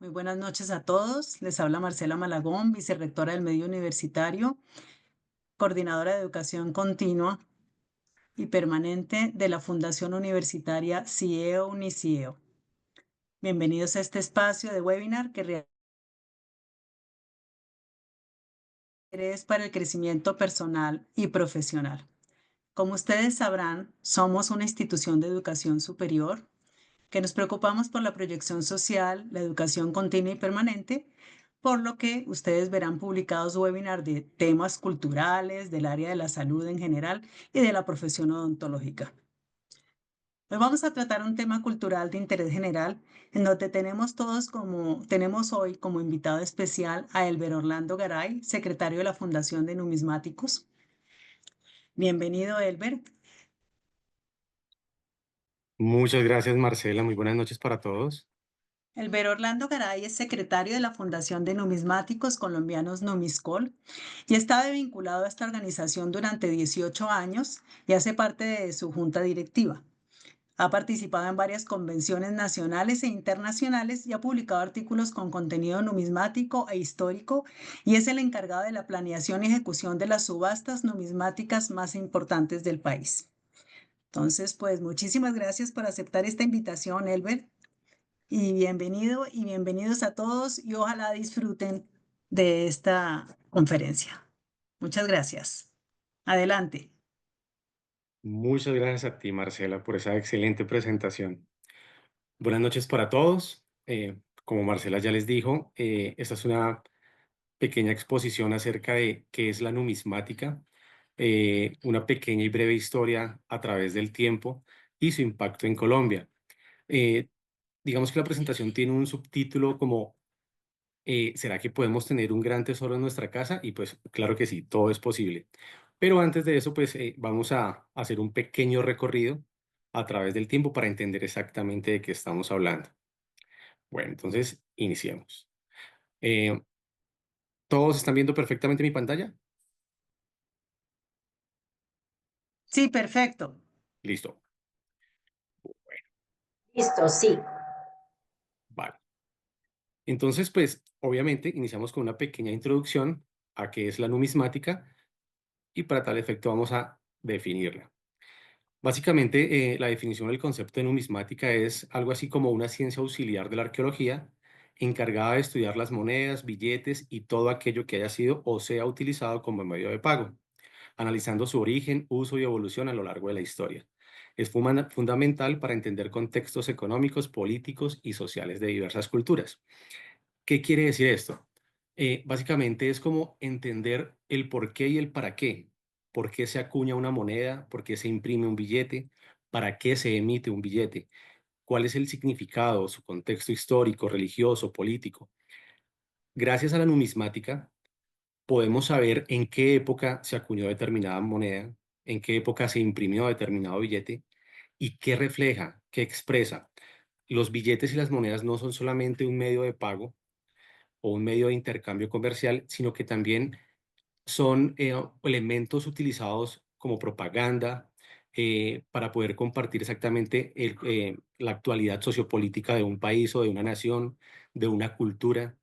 Muy buenas noches a todos. Les habla Marcela Malagón, vicerrectora del Medio Universitario, coordinadora de educación continua y permanente de la Fundación Universitaria CIEO-UNICIEO. Bienvenidos a este espacio de webinar que es para el crecimiento personal y profesional. Como ustedes sabrán, somos una institución de educación superior que nos preocupamos por la proyección social, la educación continua y permanente, por lo que ustedes verán publicados webinars de temas culturales, del área de la salud en general y de la profesión odontológica. Hoy vamos a tratar un tema cultural de interés general, en donde tenemos hoy como invitado especial a Elber Orlando Garay, secretario de la Fundación de Numismáticos. Bienvenido, Elber. Muchas gracias, Marcela. Muy buenas noches para todos. Elber Orlando Garay es secretario de la Fundación de Numismáticos Colombianos Numiscol y está vinculado a esta organización durante 18 años y hace parte de su junta directiva. Ha participado en varias convenciones nacionales e internacionales y ha publicado artículos con contenido numismático e histórico y es el encargado de la planeación y ejecución de las subastas numismáticas más importantes del país. Entonces, pues muchísimas gracias por aceptar esta invitación, Elber. Y bienvenido y bienvenidos a todos y ojalá disfruten de esta conferencia. Muchas gracias. Adelante. Muchas gracias a ti, Marcela, por esa excelente presentación. Buenas noches para todos. Como Marcela ya les dijo, esta es una pequeña exposición acerca de qué es la numismática, una pequeña y breve historia a través del tiempo y su impacto en Colombia. Eh, digamos que la presentación tiene un subtítulo como ¿será que podemos tener un gran tesoro en nuestra casa? Y pues claro que sí, todo es posible. Pero antes de eso, pues vamos a hacer un pequeño recorrido a través del tiempo para entender exactamente de qué estamos hablando. Bueno, entonces iniciemos. Eh, ¿Todos están viendo perfectamente mi pantalla? Sí, perfecto. Listo. Listo, sí. Vale. Entonces, pues obviamente iniciamos con una pequeña introducción a qué es la numismática y para tal efecto vamos a definirla. Básicamente, la definición del concepto de numismática es algo así como una ciencia auxiliar de la arqueología encargada de estudiar las monedas, billetes y todo aquello que haya sido o sea utilizado como medio de pago, analizando su origen, uso y evolución a lo largo de la historia. Es fundamental para entender contextos económicos, políticos y sociales de diversas culturas. ¿Qué quiere decir esto? Básicamente es como entender el por qué y el para qué. ¿Por qué se acuña una moneda? ¿Por qué se imprime un billete? ¿Para qué se emite un billete? ¿Cuál es el significado, su contexto histórico, religioso, político? Gracias a la numismática podemos saber en qué época se acuñó determinada moneda, en qué época se imprimió determinado billete y qué refleja, qué expresa. Los billetes y las monedas no son solamente un medio de pago o un medio de intercambio comercial, sino que también son elementos utilizados como propaganda para poder compartir exactamente la actualidad sociopolítica de un país o de una nación, de una cultura.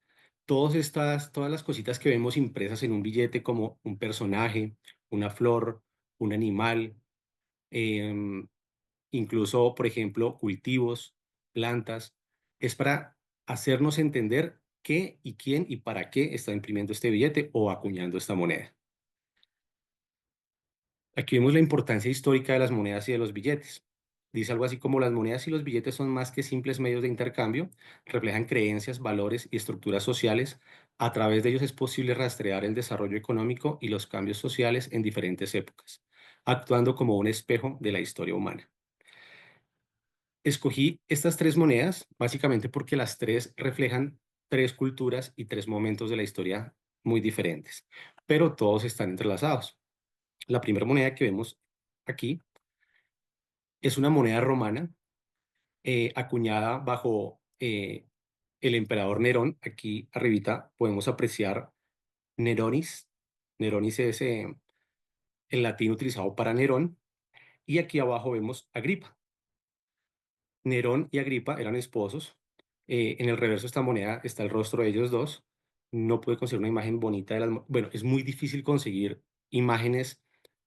Todas las cositas que vemos impresas en un billete como un personaje, una flor, un animal, em, incluso, por ejemplo, cultivos, plantas, es para hacernos entender qué y quién y para qué está imprimiendo este billete o acuñando esta moneda. Aquí vemos la importancia histórica de las monedas y de los billetes. Dice algo así como las monedas y los billetes son más que simples medios de intercambio, reflejan creencias, valores y estructuras sociales. A través de ellos es posible rastrear el desarrollo económico y los cambios sociales en diferentes épocas, actuando como un espejo de la historia humana. Escogí estas tres monedas básicamente porque las tres reflejan tres culturas y tres momentos de la historia muy diferentes, pero todos están entrelazados. La primera moneda que vemos aquí es una moneda romana acuñada bajo el emperador Nerón. Aquí arribita podemos apreciar Neronis. Neronis es el latín utilizado para Nerón. Y aquí abajo vemos Agripa. Nerón y Agripa eran esposos. En el reverso de esta moneda está el rostro de ellos dos. No pude conseguir una imagen bonita de bueno, es muy difícil conseguir imágenes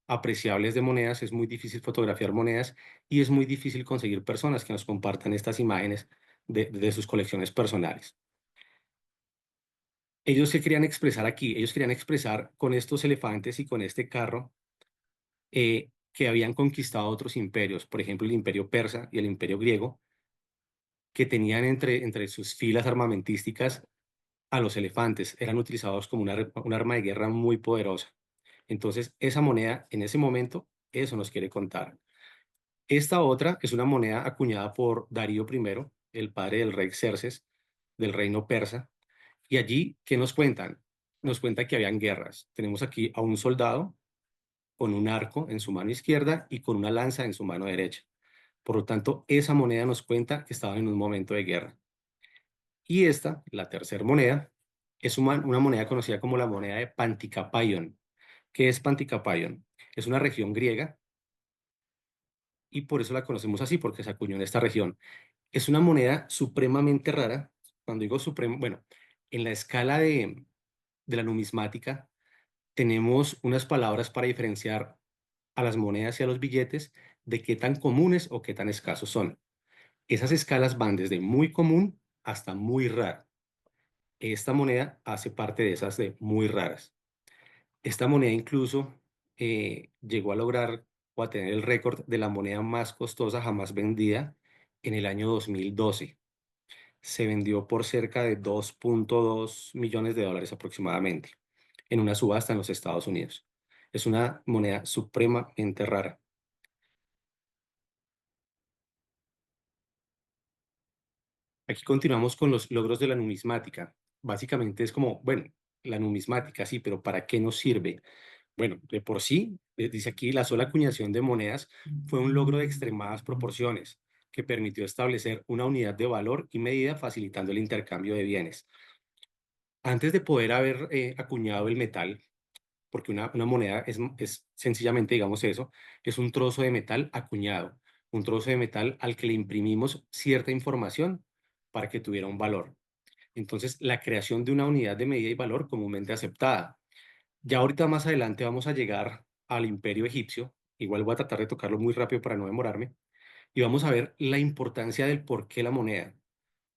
apreciables de monedas, es muy difícil fotografiar monedas y es muy difícil conseguir personas que nos compartan estas imágenes de sus colecciones personales. Ellos se querían expresar aquí, ellos querían expresar con estos elefantes y con este carro que habían conquistado otros imperios, por ejemplo, el imperio persa y el imperio griego, que tenían entre sus filas armamentísticas a los elefantes, eran utilizados como un arma de guerra muy poderosa. Entonces, esa moneda, en ese momento, eso nos quiere contar. Esta otra es una moneda acuñada por Darío I, el padre del rey Xerxes, del reino persa. Y allí, ¿qué nos cuentan? Nos cuenta que habían guerras. Tenemos aquí a un soldado con un arco en su mano izquierda y con una lanza en su mano derecha. Por lo tanto, esa moneda nos cuenta que estaban en un momento de guerra. Y esta, la tercera moneda, es una moneda conocida como la moneda de Panticapaion. ¿Qué es Panticapaion? Es una región griega y por eso la conocemos así, porque se acuñó en esta región. Es una moneda supremamente rara. Cuando digo supremo, bueno, en la escala de la numismática tenemos unas palabras para diferenciar a las monedas y a los billetes de qué tan comunes o qué tan escasos son. Esas escalas van desde muy común hasta muy raro. Esta moneda hace parte de esas de muy raras. Esta moneda incluso llegó a lograr o a tener el récord de la moneda más costosa jamás vendida en el año 2012. Se vendió por cerca de 2,2 millones de dólares aproximadamente en una subasta en los Estados Unidos. Es una moneda supremamente rara. Aquí continuamos con los logros de la numismática. Básicamente es como, bueno, la numismática sí, pero ¿para qué nos sirve? Bueno, de por sí, dice aquí, la sola acuñación de monedas fue un logro de extremadas proporciones que permitió establecer una unidad de valor y medida facilitando el intercambio de bienes. Antes de poder haber acuñado el metal, porque una moneda es sencillamente, digamos eso, es un trozo de metal acuñado, un trozo de metal al que le imprimimos cierta información para que tuviera un valor. Entonces, la creación de una unidad de medida y valor comúnmente aceptada. Ya ahorita más adelante vamos a llegar al imperio egipcio, igual voy a tratar de tocarlo muy rápido para no demorarme, y vamos a ver la importancia del por qué la moneda,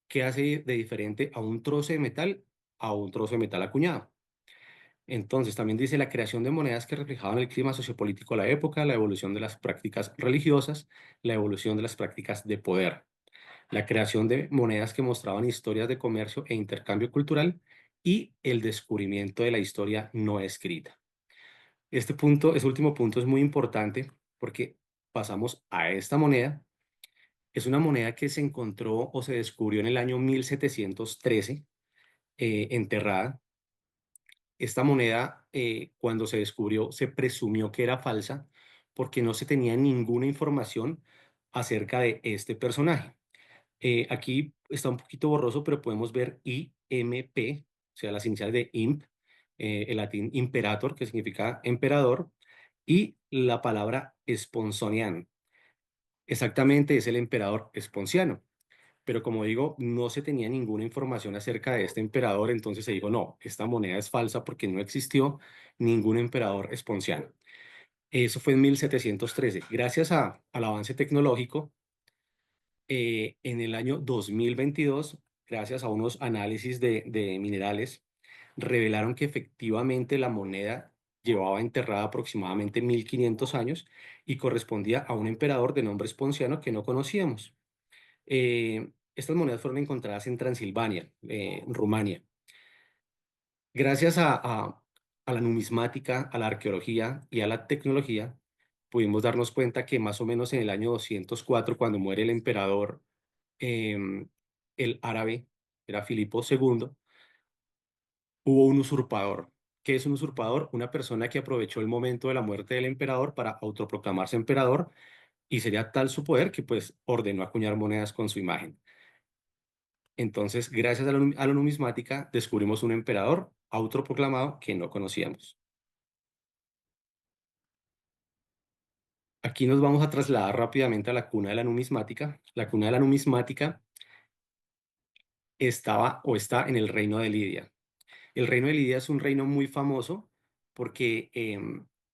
qué hace de diferente a un trozo de metal a un trozo de metal acuñado. Entonces, también dice la creación de monedas que reflejaban el clima sociopolítico de la época, la evolución de las prácticas religiosas, la evolución de las prácticas de poder, la creación de monedas que mostraban historias de comercio e intercambio cultural y el descubrimiento de la historia no escrita. Este último punto es muy importante porque pasamos a esta moneda. Es una moneda que se encontró o se descubrió en el año 1713, enterrada. Esta moneda, cuando se descubrió, se presumió que era falsa porque no se tenía ninguna información acerca de este personaje. Aquí está un poquito borroso, pero podemos ver IMP, o sea, las iniciales de IMP, el latín imperator, que significa emperador, y la palabra Sponsonian. Exactamente es el emperador Esponciano. Pero como digo, no se tenía ninguna información acerca de este emperador, entonces se dijo, no, esta moneda es falsa porque no existió ningún emperador esponciano. Eso fue en 1713. Gracias al avance tecnológico, en el año 2022, gracias a unos análisis de minerales, revelaron que efectivamente la moneda llevaba enterrada aproximadamente 1500 años y correspondía a un emperador de nombre Esponciano que no conocíamos. Estas monedas fueron encontradas en Transilvania, Rumania. Gracias a la numismática, a la arqueología y a la tecnología, pudimos darnos cuenta que más o menos en el año 204, cuando muere el emperador, em, el árabe, era Filipo II, hubo un usurpador. ¿Qué es un usurpador? Una persona que aprovechó el momento de la muerte del emperador para autoproclamarse emperador y sería tal su poder que pues ordenó acuñar monedas con su imagen. Entonces, gracias a la numismática, descubrimos un emperador autoproclamado que no conocíamos. Aquí nos vamos a trasladar rápidamente a la cuna de la numismática. La cuna de la numismática estaba o está en el reino de Lidia. El reino de Lidia es un reino muy famoso porque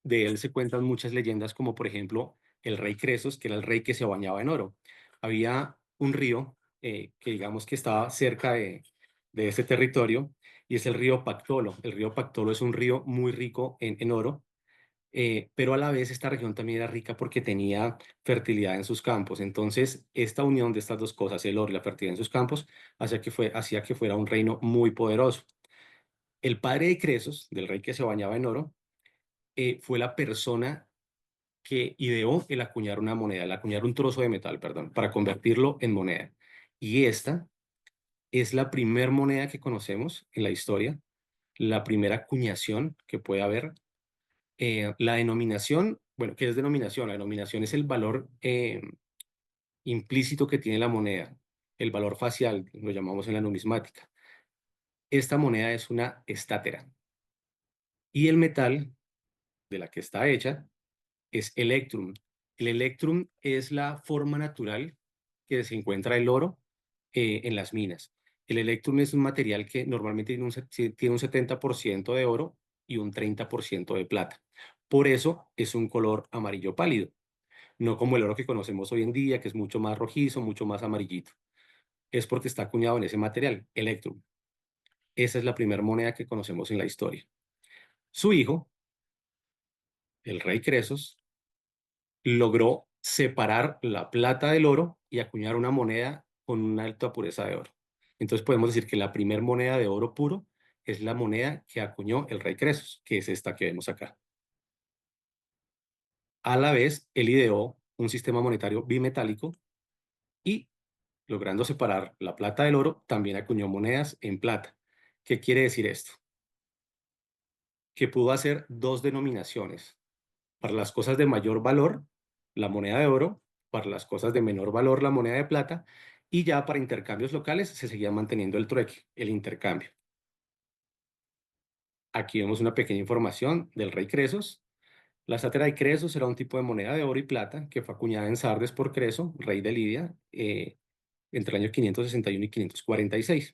de él se cuentan muchas leyendas, como por ejemplo el rey Cresos, que era el rey que se bañaba en oro. Había un río que digamos que estaba cerca de ese territorio y es el río Pactolo. El río Pactolo es un río muy rico en oro, pero a la vez esta región también era rica porque tenía fertilidad en sus campos. Entonces, esta unión de estas dos cosas, el oro y la fertilidad en sus campos, hacía que fuera un reino muy poderoso. El padre de Cresos, del rey que se bañaba en oro, fue la persona que ideó el acuñar una moneda, el acuñar un trozo de metal, perdón, para convertirlo en moneda. Y esta es la primer moneda que conocemos en la historia, la primera acuñación que puede haber. La denominación, bueno, ¿qué es denominación? La denominación es el valor implícito que tiene la moneda, el valor facial, lo llamamos en la numismática. Esta moneda es una estátera y el metal de la que está hecha es electrum. El electrum es la forma natural que se encuentra el oro en las minas. El electrum es un material que normalmente tiene un 70% de oro y un 30% de plata. Por eso es un color amarillo pálido, no como el oro que conocemos hoy en día, que es mucho más rojizo, mucho más amarillito. Es porque está acuñado en ese material, electrum. Esa es la primera moneda que conocemos en la historia. Su hijo, el rey Cresos, logró separar la plata del oro y acuñar una moneda con una alta pureza de oro. Entonces podemos decir que la primera moneda de oro puro es la moneda que acuñó el rey Cresos, que es esta que vemos acá. A la vez, él ideó un sistema monetario bimetálico y, logrando separar la plata del oro, también acuñó monedas en plata. ¿Qué quiere decir esto? Que pudo hacer dos denominaciones. Para las cosas de mayor valor, la moneda de oro; para las cosas de menor valor, la moneda de plata; y ya para intercambios locales se seguía manteniendo el trueque, el intercambio. Aquí vemos una pequeña información del rey Cresos. La sátera de Cresos era un tipo de moneda de oro y plata que fue acuñada en Sardes por Creso, rey de Lidia, entre el año 561 y 546.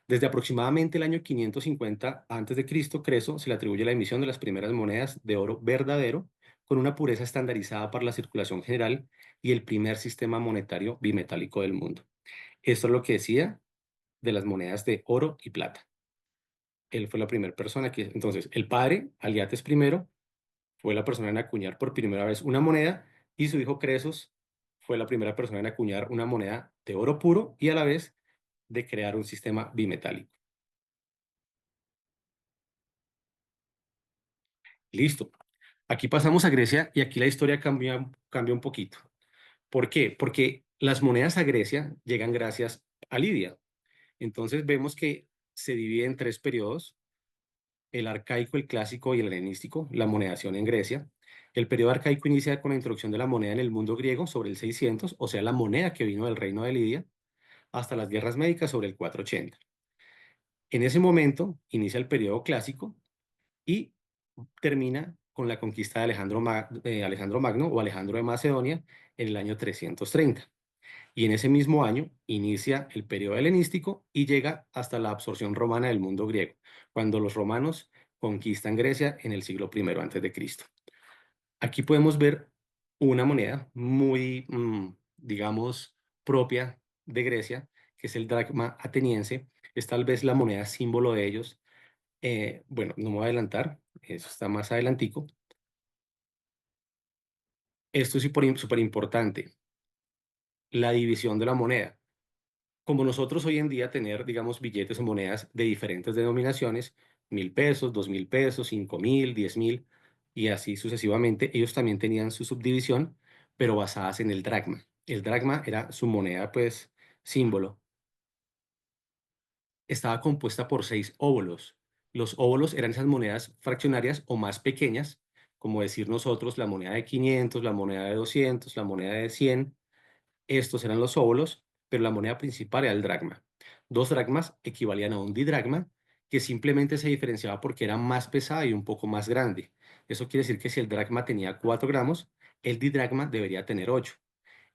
Desde aproximadamente el año 550 a.C., Creso se le atribuye la emisión de las primeras monedas de oro verdadero con una pureza estandarizada para la circulación general y el primer sistema monetario bimetálico del mundo. Esto es lo que decía de las monedas de oro y plata. Él fue la primera persona que, entonces, el padre, Aliates I, fue la persona en acuñar por primera vez una moneda y su hijo Cresos fue la primera persona en acuñar una moneda de oro puro y a la vez de crear un sistema bimetálico. Listo. Aquí pasamos a Grecia y aquí la historia cambia un poquito. ¿Por qué? Porque las monedas a Grecia llegan gracias a Lidia. Entonces vemos que se divide en tres periodos: el arcaico, el clásico y el helenístico, la monedación en Grecia. El periodo arcaico inicia con la introducción de la moneda en el mundo griego sobre el 600, o sea, la moneda que vino del reino de Lidia, hasta las guerras médicas sobre el 480. En ese momento inicia el periodo clásico y termina con la conquista de Alejandro Magno o Alejandro de Macedonia en el año 330. Y en ese mismo año inicia el periodo helenístico y llega hasta la absorción romana del mundo griego, cuando los romanos conquistan Grecia en el siglo I antes de Cristo. Aquí podemos ver una moneda muy, digamos, propia de Grecia, que es el dracma ateniense. Es tal vez la moneda símbolo de ellos. Bueno, no me voy a adelantar, eso está más adelantico. Esto es súper importante, la división de la moneda. Como nosotros hoy en día tener, digamos, billetes o monedas de diferentes denominaciones, 1.000 pesos, 2.000 pesos, 5.000, 10.000 y así sucesivamente, ellos también tenían su subdivisión, pero basadas en el dracma. El dracma era su moneda, pues, símbolo. Estaba compuesta por 6 óbolos. Los óbolos eran esas monedas fraccionarias o más pequeñas, como decir nosotros la moneda de 500, la moneda de 200, la moneda de 100. Estos eran los óbolos, pero la moneda principal era el dracma. 2 dracmas equivalían a un didracma, que simplemente se diferenciaba porque era más pesada y un poco más grande. Eso quiere decir que si el dracma tenía 4 gramos, el didracma debería tener 8.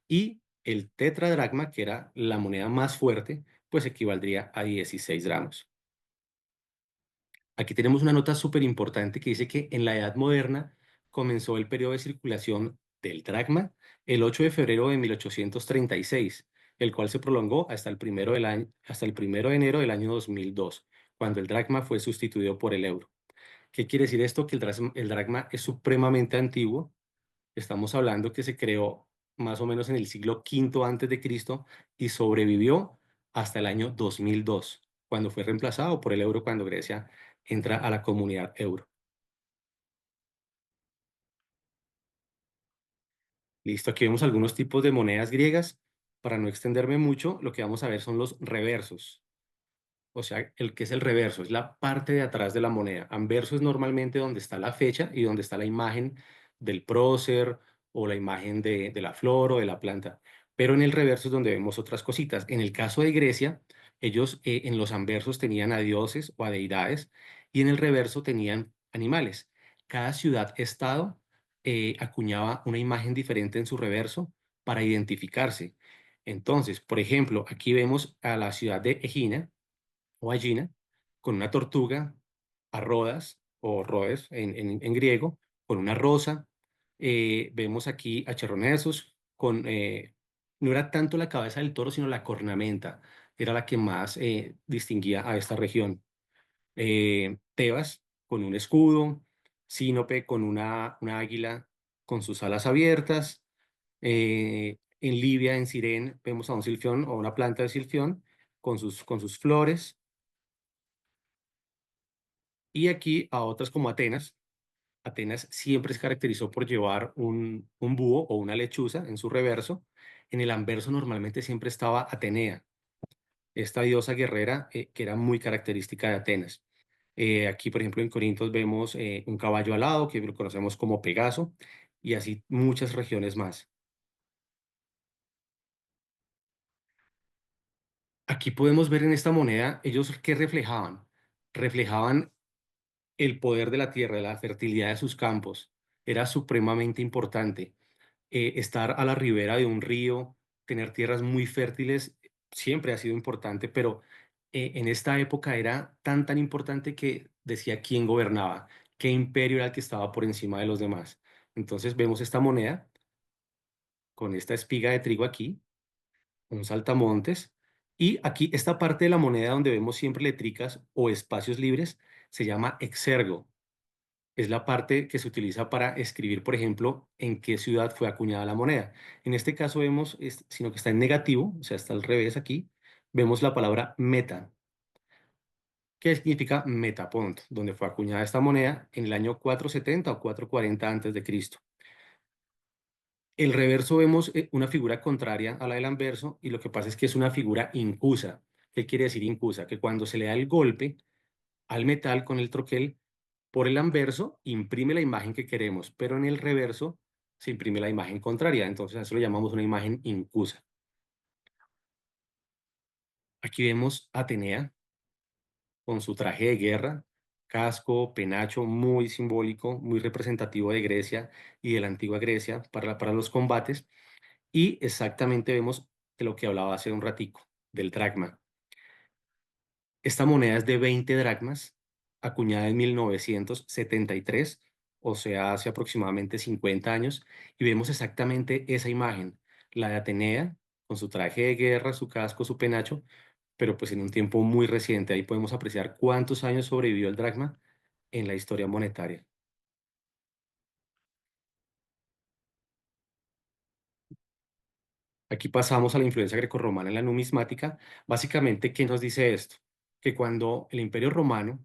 Y el tetradracma, que era la moneda más fuerte, pues equivaldría a 16 gramos. Aquí tenemos una nota súper importante que dice que en la Edad Moderna comenzó el periodo de circulación del dracma el 8 de febrero de 1836, el cual se prolongó hasta el primero de enero del año 2002, cuando el dracma fue sustituido por el euro. ¿Qué quiere decir esto? Que el dracma es supremamente antiguo. Estamos hablando que se creó más o menos en el siglo V antes de Cristo y sobrevivió hasta el año 2002, cuando fue reemplazado por el euro cuando Grecia entra a la comunidad euro. Listo, aquí vemos algunos tipos de monedas griegas. Para no extenderme mucho, lo que vamos a ver son los reversos. O sea, el que es el reverso, es la parte de atrás de la moneda. Anverso es normalmente donde está la fecha y donde está la imagen del prócer o la imagen de la flor o de la planta. Pero en el reverso es donde vemos otras cositas. En el caso de Grecia, ellos en los anversos tenían a dioses o a deidades y en el reverso tenían animales. Cada ciudad-estado acuñaba una imagen diferente en su reverso para identificarse. Entonces, por ejemplo, aquí vemos a la ciudad de Egina o ballena, con una tortuga a rodas o rodes en griego, con una rosa. Vemos aquí a Cherronesos no era tanto la cabeza del toro, sino la cornamenta, era la que más distinguía a esta región. Tebas con un escudo, Sinope con una águila con sus alas abiertas. En Libia, en Cirene, vemos a un silfión o una planta de silfión con sus flores. Y aquí a otras como Atenas. Atenas siempre se caracterizó por llevar un búho o una lechuza en su reverso. En el anverso normalmente siempre estaba Atenea, esta diosa guerrera que era muy característica de Atenas. Aquí, por ejemplo, en Corintios vemos un caballo alado, que lo conocemos como Pegaso, y así muchas regiones más. Aquí podemos ver en esta moneda, ellos qué reflejaban. Reflejaban el poder de la tierra, la fertilidad de sus campos. Era supremamente importante. Estar a la ribera de un río, tener tierras muy fértiles, siempre ha sido importante, pero en esta época era tan importante que decía quién gobernaba, qué imperio era el que estaba por encima de los demás. Entonces vemos esta moneda con esta espiga de trigo aquí, un saltamontes, y aquí esta parte de la moneda donde vemos siempre letricas o espacios libres se llama exergo. Es la parte que se utiliza para escribir, por ejemplo, en qué ciudad fue acuñada la moneda. En este caso vemos, sino que está en negativo, o sea, está al revés aquí, vemos la palabra meta, que significa Metapont, donde fue acuñada esta moneda en el año 470 o 440 antes de Cristo. El reverso vemos una figura contraria a la del anverso y lo que pasa es que es una figura incusa. ¿Qué quiere decir incusa? Que cuando se le da el golpe al metal con el troquel, por el anverso imprime la imagen que queremos, pero en el reverso se imprime la imagen contraria. Entonces a eso lo llamamos una imagen incusa. Aquí vemos a Atenea con su traje de guerra, casco, penacho, muy simbólico, muy representativo de Grecia y de la antigua Grecia para los combates. Y exactamente vemos de lo que hablaba hace un ratico, del dracma. Esta moneda es de 20 dracmas, acuñada en 1973, o sea, hace aproximadamente 50 años, y vemos exactamente esa imagen, la de Atenea, con su traje de guerra, su casco, su penacho, pero pues en un tiempo muy reciente. Ahí podemos apreciar cuántos años sobrevivió el dracma en la historia monetaria. Aquí pasamos a la influencia grecorromana en la numismática. Básicamente, ¿qué nos dice esto? Que cuando el Imperio Romano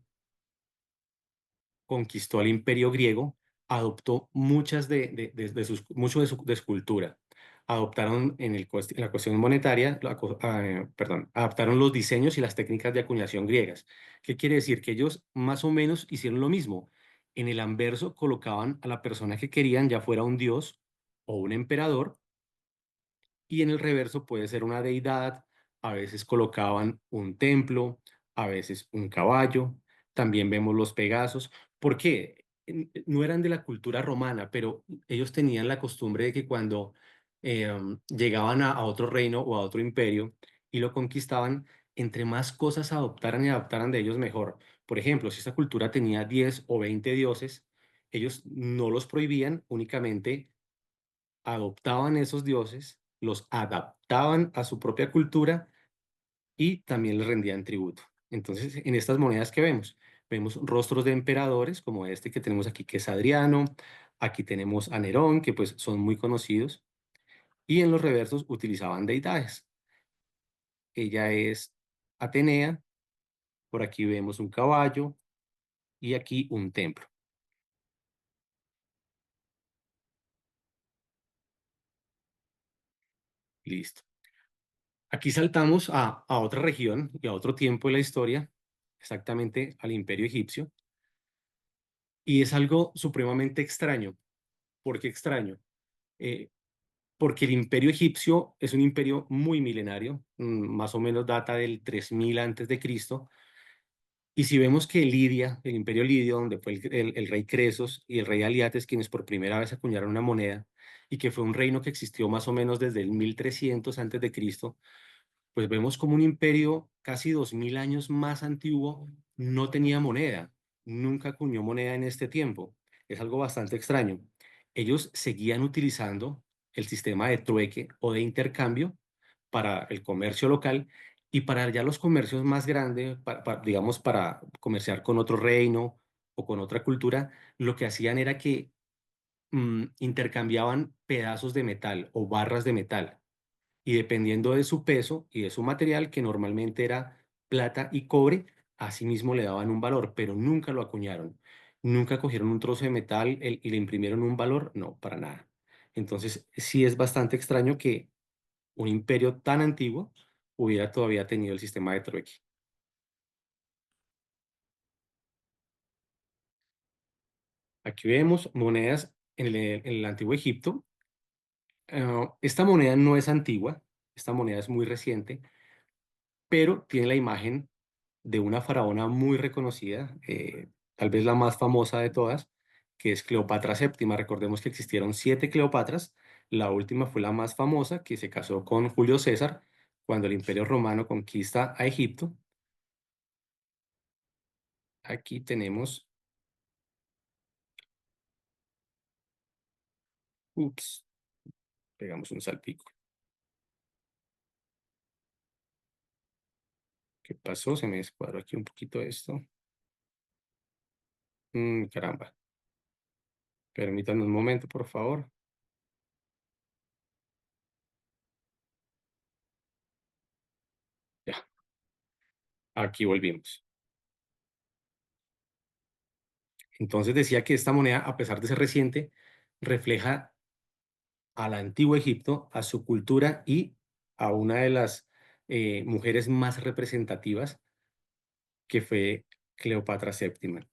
conquistó al Imperio griego, adoptó muchas de su cultura. Adoptaron en la cuestión monetaria, perdón, adaptaron los diseños y las técnicas de acuñación griegas. ¿Qué quiere decir? Que ellos más o menos hicieron lo mismo. En el anverso colocaban a la persona que querían, ya fuera un dios o un emperador, y en el reverso puede ser una deidad, a veces colocaban un templo, a veces un caballo, también vemos los Pegasos. ¿Por qué? No eran de la cultura romana, pero ellos tenían la costumbre de que cuando llegaban a otro reino o a otro imperio y lo conquistaban, entre más cosas adoptaran y adaptaran de ellos, mejor. Por ejemplo, si esta cultura tenía 10 o 20 dioses, ellos no los prohibían, únicamente adoptaban esos dioses, los adaptaban a su propia cultura y también les rendían tributo. Entonces, en estas monedas que vemos, vemos rostros de emperadores, como este que tenemos aquí, que es Adriano, aquí tenemos a Nerón, que pues son muy conocidos, y en los reversos utilizaban deidades. Ella es Atenea, por aquí vemos un caballo y aquí un templo. Listo. Aquí saltamos a otra región y a otro tiempo de la historia, exactamente al Imperio Egipcio, y es algo supremamente extraño. ¿Por qué extraño? Eh, Porque el Imperio Egipcio es un imperio muy milenario, más o menos data del 3000 antes de Cristo. Y si vemos que Lidia, el Imperio Lidio, donde fue el rey Cresos y el rey Aliates quienes por primera vez acuñaron una moneda, y que fue un reino que existió más o menos desde el 1300 antes de Cristo, pues vemos como un imperio casi 2000 años más antiguo no tenía moneda, nunca acuñó moneda en este tiempo. Es algo bastante extraño. Ellos seguían utilizando el sistema de trueque o de intercambio para el comercio local y para ya los comercios más grandes, digamos, para comerciar con otro reino o con otra cultura, lo que hacían era que intercambiaban pedazos de metal o barras de metal y dependiendo de su peso y de su material, que normalmente era plata y cobre, asimismo le daban un valor, pero nunca lo acuñaron. Nunca cogieron un trozo de metal y le imprimieron un valor, no, para nada. Entonces, sí es bastante extraño que un imperio tan antiguo hubiera todavía tenido el sistema de trueque. Aquí vemos monedas en el antiguo Egipto. Esta moneda no es antigua, esta moneda es muy reciente, pero tiene la imagen de una faraona muy reconocida, tal vez la más famosa de todas, que es Cleopatra VII. Recordemos que existieron 7 Cleopatras, la última fue la más famosa, que se casó con Julio César cuando el Imperio Romano conquista a Egipto. Aquí tenemos, ups, pegamos un salpico. ¿Qué pasó? Se me descuadró aquí un poquito esto. Caramba. Permítanme un momento, por favor. Ya, aquí volvimos. Entonces decía que esta moneda, a pesar de ser reciente, refleja al antiguo Egipto, a su cultura y a una de las mujeres más representativas, que fue Cleopatra VII.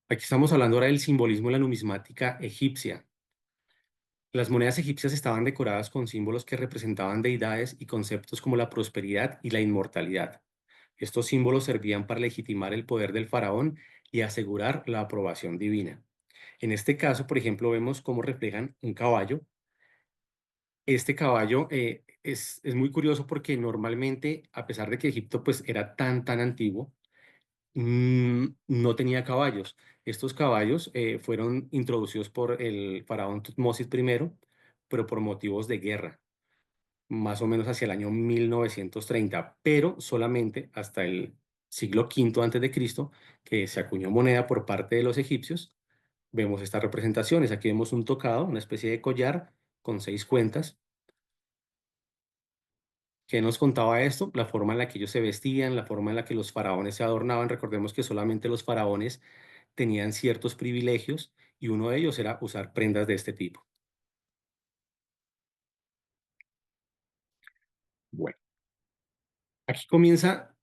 Aquí estamos hablando ahora del simbolismo de la numismática egipcia. Las monedas egipcias estaban decoradas con símbolos que representaban deidades y conceptos como la prosperidad y la inmortalidad. Estos símbolos servían para legitimar el poder del faraón y asegurar la aprobación divina. En este caso, por ejemplo, vemos cómo reflejan un caballo. Este caballo es muy curioso porque normalmente, a pesar de que Egipto pues era tan antiguo, no tenía caballos. Estos caballos fueron introducidos por el faraón Tutmosis I, pero por motivos de guerra, más o menos hacia el año 1930, pero solamente hasta el siglo V antes de Cristo, que se acuñó moneda por parte de los egipcios. Vemos estas representaciones. Aquí vemos un tocado, una especie de collar con 6 cuentas. ¿Qué nos contaba esto? La forma en la que ellos se vestían, la forma en la que los faraones se adornaban. Recordemos que solamente los faraones tenían ciertos privilegios y uno de ellos era usar prendas de este tipo. Bueno, aquí comienza,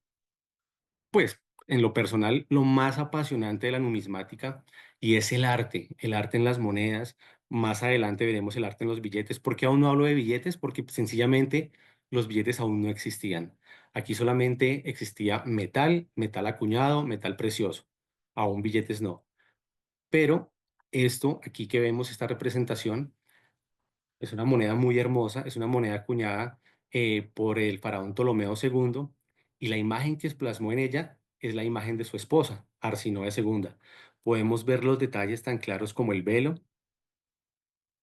pues, en lo personal, lo más apasionante de la numismática y es el arte en las monedas. Más adelante veremos el arte en los billetes. ¿Por qué aún no hablo de billetes? Porque sencillamente los billetes aún no existían. Aquí solamente existía metal, metal acuñado, metal precioso. Aún billetes no. Pero esto, aquí que vemos esta representación, Es una moneda muy hermosa, es una moneda acuñada por el faraón Ptolomeo II y la imagen que se plasmó en ella es la imagen de su esposa, Arsinoe II. Podemos ver los detalles tan claros como el velo.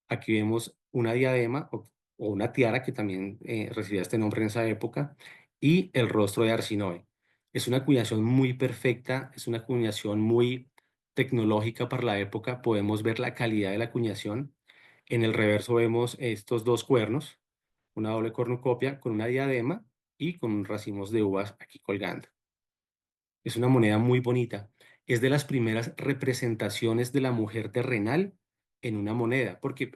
Aquí vemos una diadema o una tiara que también recibía este nombre en esa época y el rostro de Arsinoe. Es una acuñación muy perfecta, es una acuñación muy tecnológica para la época. Podemos ver la calidad de la acuñación. En el reverso vemos estos dos cuernos, una doble cornucopia con una diadema y con racimos de uvas aquí colgando. Es una moneda muy bonita. Es de las primeras representaciones de la mujer terrenal en una moneda, porque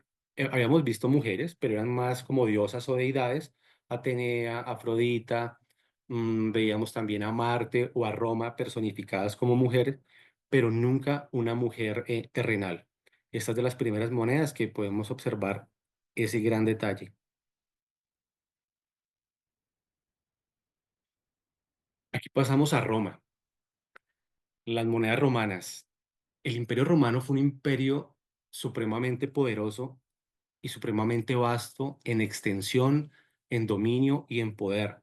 habíamos visto mujeres, pero eran más como diosas o deidades, Atenea, Afrodita, veíamos también a Marte o a Roma personificadas como mujeres, pero nunca una mujer terrenal. Esta es de las primeras monedas que podemos observar ese gran detalle. Aquí pasamos a Roma, las monedas romanas. El Imperio Romano fue un imperio supremamente poderoso y supremamente vasto en extensión, en dominio y en poder.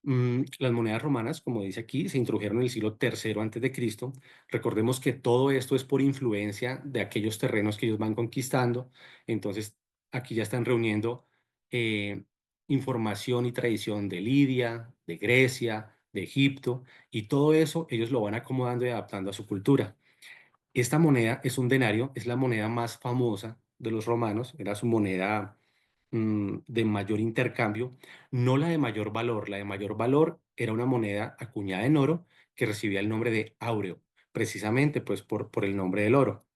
Las monedas romanas, como dice aquí, se introdujeron en el siglo III antes de Cristo. Recordemos que todo esto es por influencia de aquellos terrenos que ellos van conquistando. Entonces, aquí ya están reuniendo eh, información y tradición de Lidia, de Grecia, de Egipto, y todo eso ellos lo van acomodando y adaptando a su cultura. Esta moneda es un denario, es la moneda más famosa de los romanos, era su moneda de mayor intercambio, no la de mayor valor. La de mayor valor era una moneda acuñada en oro que recibía el nombre de áureo, precisamente pues por el nombre del oro.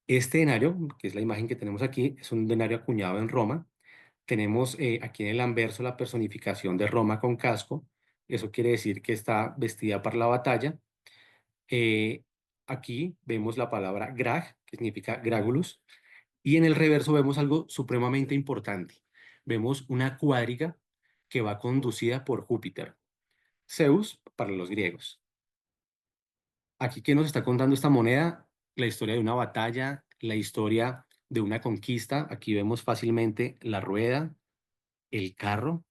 Este denario, que es la imagen que tenemos aquí, es un denario acuñado en Roma. Tenemos aquí en el anverso la personificación de Roma con casco. Eso quiere decir que está vestida para la batalla. Eh, Aquí vemos la palabra grag, que significa grágulos, y en el reverso vemos algo supremamente importante. Vemos una cuadriga que va conducida por Júpiter, Zeus para los griegos. Aquí, ¿qué nos está contando esta moneda? La historia de una batalla, la historia de una conquista. Aquí vemos fácilmente la rueda, el carro,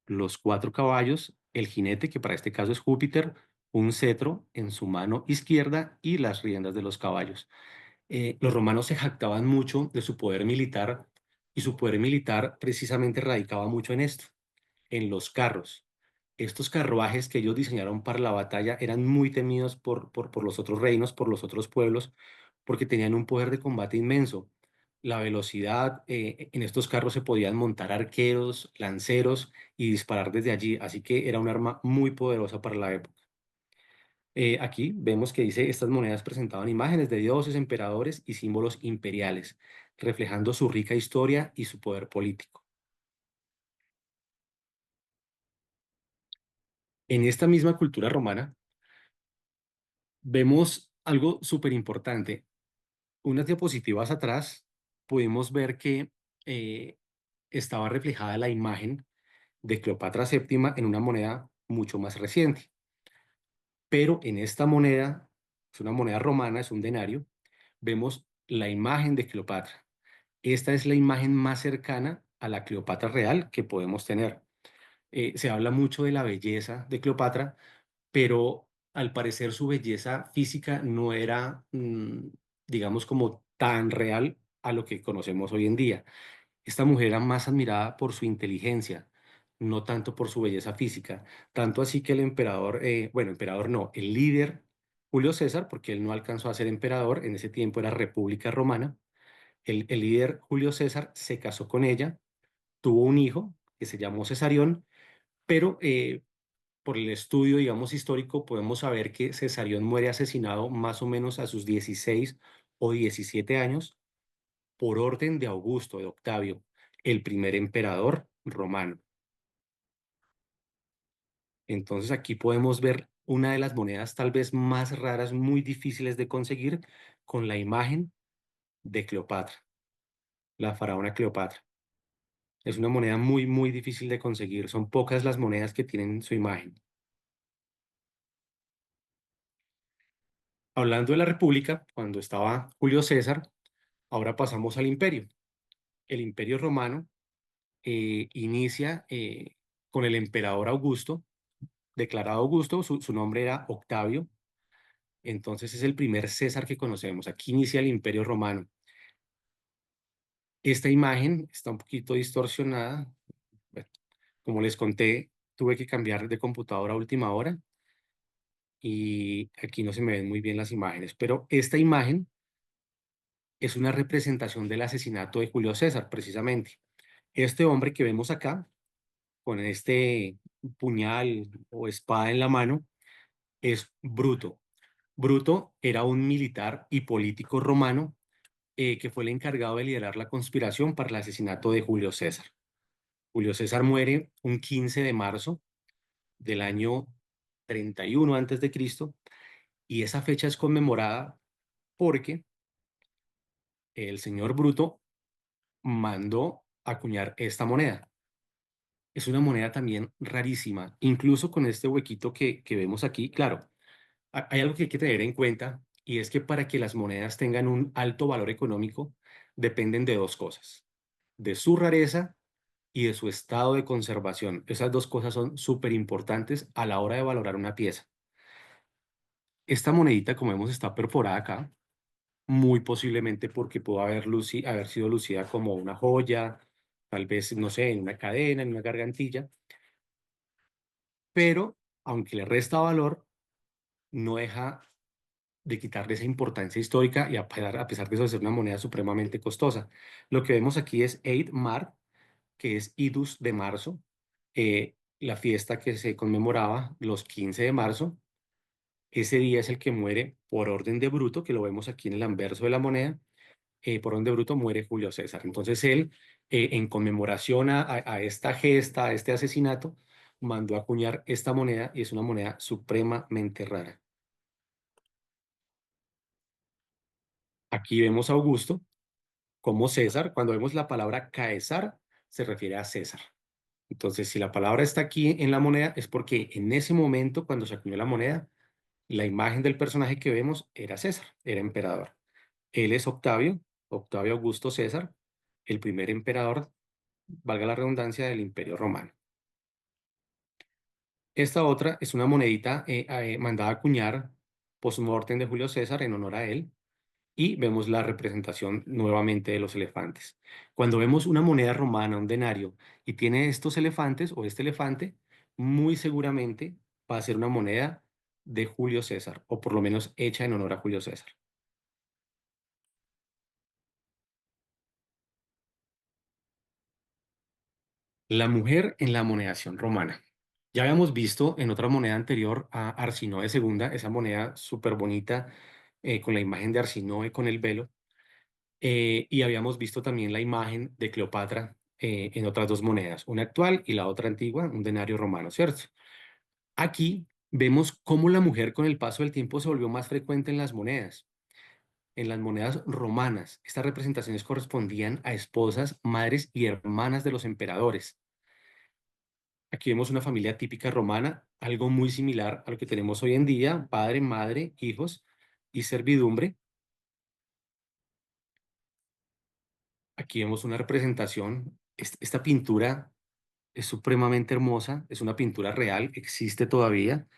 los cuatro caballos, el jinete, que para este caso es Júpiter, un cetro en su mano izquierda y las riendas de los caballos. Los romanos se jactaban mucho de su poder militar y su poder militar precisamente radicaba mucho en esto, en los carros. Estos carruajes que ellos diseñaron para la batalla eran muy temidos por los otros reinos, por los otros pueblos, porque tenían un poder de combate inmenso. La velocidad, en estos carros se podían montar arqueros, lanceros y disparar desde allí, así que era un arma muy poderosa para la época. Aquí vemos que dice, estas monedas presentaban imágenes de dioses, emperadores y símbolos imperiales, reflejando su rica historia y su poder político. En esta misma cultura romana vemos algo súper importante. Unas diapositivas atrás pudimos ver que eh, estaba reflejada la imagen de Cleopatra VII en una moneda mucho más reciente, pero en esta moneda, es una moneda romana, es un denario, vemos la imagen de Cleopatra. Esta es la imagen más cercana a la Cleopatra real que podemos tener. Se habla mucho de la belleza de Cleopatra, pero al parecer su belleza física no era, digamos, como tan real a lo que conocemos hoy en día. Esta mujer era más admirada por su inteligencia, no tanto por su belleza física. Tanto así que el emperador, bueno, emperador no, el líder Julio César, porque él no alcanzó a ser emperador, en ese tiempo era República Romana, el líder Julio César se casó con ella, tuvo un hijo que se llamó Cesarión, pero por el estudio, digamos, histórico, podemos saber que Cesarión muere asesinado más o menos a sus 16 o 17 años por orden de Augusto, de Octavio, el primer emperador romano. Entonces aquí podemos ver una de las monedas tal vez más raras, muy difíciles de conseguir, con la imagen de Cleopatra, la faraona Cleopatra. Es una moneda muy, muy difícil de conseguir. Son pocas las monedas que tienen su imagen. Hablando de la República, cuando estaba Julio César, ahora pasamos al imperio. el Imperio Romano inicia con el emperador Augusto, declarado Augusto, su nombre era Octavio, entonces es el primer César que conocemos. Aquí inicia el Imperio Romano. Esta imagen está un poquito distorsionada. Bueno, como les conté, tuve que cambiar de computadora a última hora y aquí no se me ven muy bien las imágenes, pero esta imagen es una representación del asesinato de Julio César, precisamente. Este hombre que vemos acá, con este puñal o espada en la mano, es Bruto. Bruto era un militar y político romano que fue el encargado de liderar la conspiración para el asesinato de Julio César. Julio César muere un 15 de marzo del año 31 antes de Cristo y esa fecha es conmemorada porque el señor Bruto mandó acuñar esta moneda. Es una moneda también rarísima, incluso con este huequito que vemos aquí. Claro, hay algo que hay que tener en cuenta y es que para que las monedas tengan un alto valor económico dependen de dos cosas, de su rareza y de su estado de conservación. Esas dos cosas son súper importantes a la hora de valorar una pieza. Esta monedita, como vemos, está perforada acá, muy posiblemente porque pudo haber sido lucida como una joya, tal vez, no sé, en una cadena, en una gargantilla, pero aunque le resta valor, no deja de quitarle esa importancia histórica y a pesar de eso de ser una moneda supremamente costosa. Lo que vemos aquí es Eid Mar, que es Idus de marzo, la fiesta que se conmemoraba los 15 de marzo. Ese día es el que muere por orden de Bruto, que lo vemos aquí en el anverso de la moneda. Por orden de Bruto muere Julio César. Entonces él, en conmemoración a esta gesta, a este asesinato, mandó a acuñar esta moneda y es una moneda supremamente rara. Aquí vemos a Augusto como César. Cuando vemos la palabra Caesar, se refiere a César. Entonces, si la palabra está aquí en la moneda, es porque en ese momento, cuando se acuñó la moneda, la imagen del personaje que vemos era César, era emperador. Él es Octavio, Octavio Augusto César, el primer emperador, valga la redundancia, del Imperio Romano. Esta otra es una monedita mandada a acuñar post-mortem de Julio César en honor a él. Y vemos la representación nuevamente de los elefantes. Cuando vemos una moneda romana, un denario, y tiene estos elefantes o este elefante, muy seguramente va a ser una moneda de Julio César, o por lo menos hecha en honor a Julio César. La mujer en la monedación romana. Ya habíamos visto en otra moneda anterior a Arsinoe II, esa moneda súper bonita con la imagen de Arsinoe con el velo. Y habíamos visto también la imagen de Cleopatra en otras dos monedas, una actual y la otra antigua, un denario romano, ¿cierto? Aquí vemos cómo la mujer con el paso del tiempo se volvió más frecuente en las monedas romanas. Estas representaciones correspondían a esposas, madres y hermanas de los emperadores. Aquí vemos una familia típica romana, algo muy similar a lo que tenemos hoy en día, padre, madre, hijos y servidumbre. Aquí vemos una representación, esta pintura es supremamente hermosa, es una pintura real, existe todavía,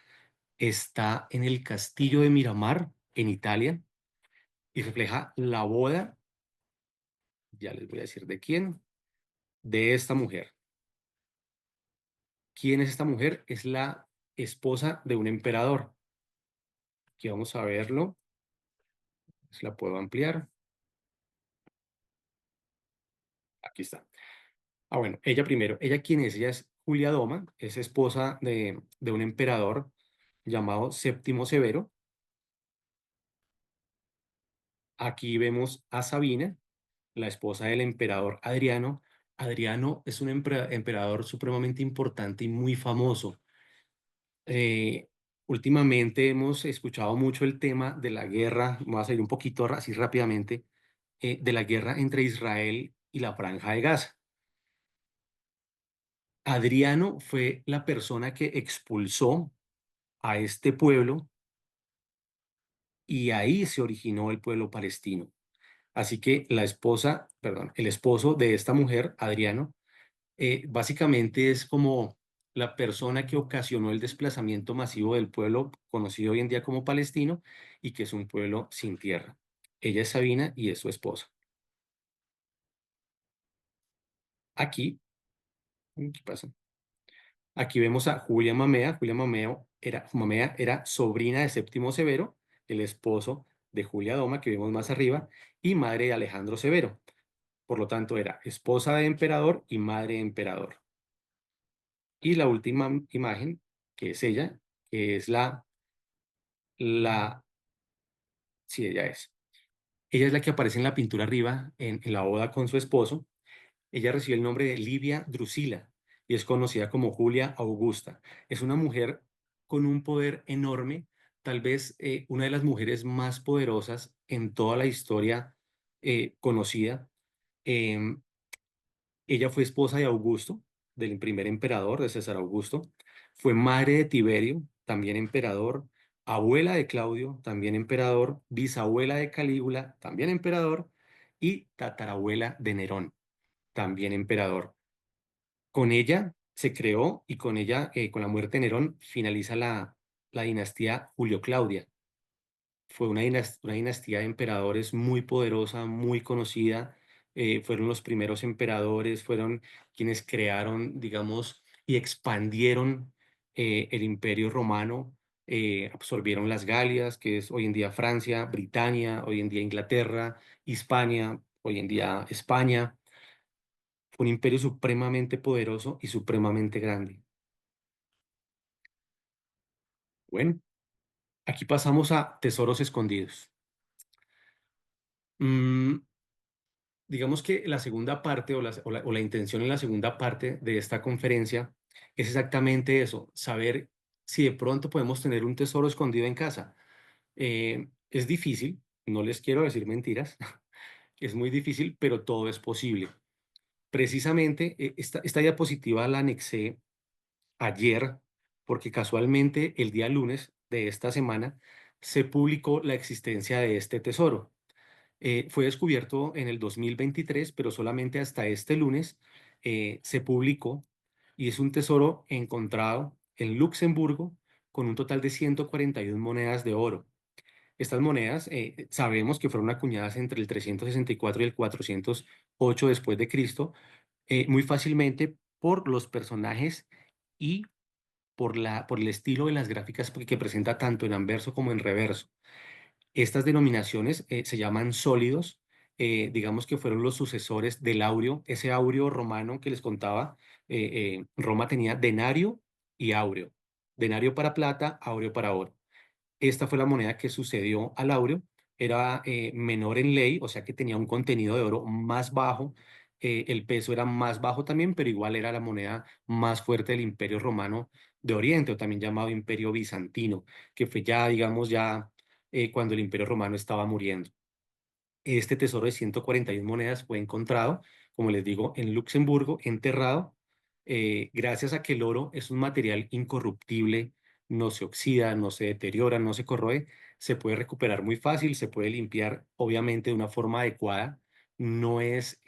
está en el castillo de Miramar, en Italia, y refleja la boda, ya les voy a decir de quién, de esta mujer. ¿Quién es esta mujer? Es la esposa de un emperador. Aquí vamos a verlo, si la puedo ampliar. Aquí está. Ah, bueno, ella primero. ¿Ella quién es? Ella es Julia Doma, es esposa de un emperador llamado Séptimo Severo. Aquí vemos a Sabina, la esposa del emperador Adriano. Adriano es un emperador supremamente importante y muy famoso. Eh, Últimamente hemos escuchado mucho el tema de la guerra, vamos a ir un poquito así rápidamente, de la guerra entre Israel y la Franja de Gaza. Adriano fue la persona que expulsó a este pueblo y ahí se originó el pueblo palestino. Así que la esposa, perdón, el esposo de esta mujer, Adriano, básicamente es como la persona que ocasionó el desplazamiento masivo del pueblo conocido hoy en día como palestino y que es un pueblo sin tierra. Ella es Sabina y es su esposa. Aquí, ¿qué pasa? Aquí vemos a Julia Mamea. Mamea era sobrina de Séptimo Severo, el esposo de Julia Doma, que vemos más arriba, y madre de Alejandro Severo. Por lo tanto, era esposa de emperador y madre de emperador. Y la última imagen, que es ella, que es la, sí, ella es. Ella es la que aparece en la pintura arriba, en la boda con su esposo. Ella recibe el nombre de Livia Drusila y es conocida como Julia Augusta. Es una mujer con un poder enorme, tal vez una de las mujeres más poderosas en toda la historia conocida. Em, Ella fue esposa de Augusto, del primer emperador, de César Augusto. Fue madre de Tiberio, también emperador. Abuela de Claudio, también emperador. Bisabuela de Calígula, también emperador. Y tatarabuela de Nerón, también emperador. Con ella se creó y con ella, con la muerte de Nerón, finaliza la dinastía Julio-Claudia. Fue una dinastía de emperadores muy poderosa, muy conocida. Fueron los primeros emperadores, fueron quienes crearon, digamos, y expandieron el Imperio Romano. Absorbieron las Galias, que es hoy en día Francia, Britania, hoy en día Inglaterra, Hispania, hoy en día España. Fue un imperio supremamente poderoso y supremamente grande. Bueno, aquí pasamos a tesoros escondidos. Mm, digamos que la segunda parte o la intención en la segunda parte de esta conferencia es exactamente eso, saber si de pronto podemos tener un tesoro escondido en casa. Es difícil, no les quiero decir mentiras, es muy difícil, pero todo es posible. Precisamente esta diapositiva la anexé ayer porque casualmente el día lunes de esta semana se publicó la existencia de este tesoro. Fue descubierto en el 2023, pero solamente hasta este lunes se publicó y es un tesoro encontrado en Luxemburgo con un total de 141 monedas de oro. Estas monedas sabemos que fueron acuñadas entre el 364 y el 408 después de Cristo, muy fácilmente por los personajes y por el estilo de las gráficas que presenta tanto en anverso como en reverso. Estas denominaciones se llaman sólidos, digamos que fueron los sucesores del aureo, ese aureo romano que les contaba. Roma tenía denario y aureo, denario para plata, aureo para oro. Esta fue la moneda que sucedió al aureo, era menor en ley, o sea que tenía un contenido de oro más bajo, el peso era más bajo también, pero igual era la moneda más fuerte del Imperio Romano de Oriente, o también llamado Imperio Bizantino, que fue ya, digamos, ya cuando el Imperio Romano estaba muriendo. Este tesoro de 141 monedas fue encontrado, como les digo, en Luxemburgo, enterrado, gracias a que el oro es un material incorruptible, no se oxida, no se deteriora, no se corroe, se puede recuperar muy fácil, se puede limpiar, obviamente, de una forma adecuada. No es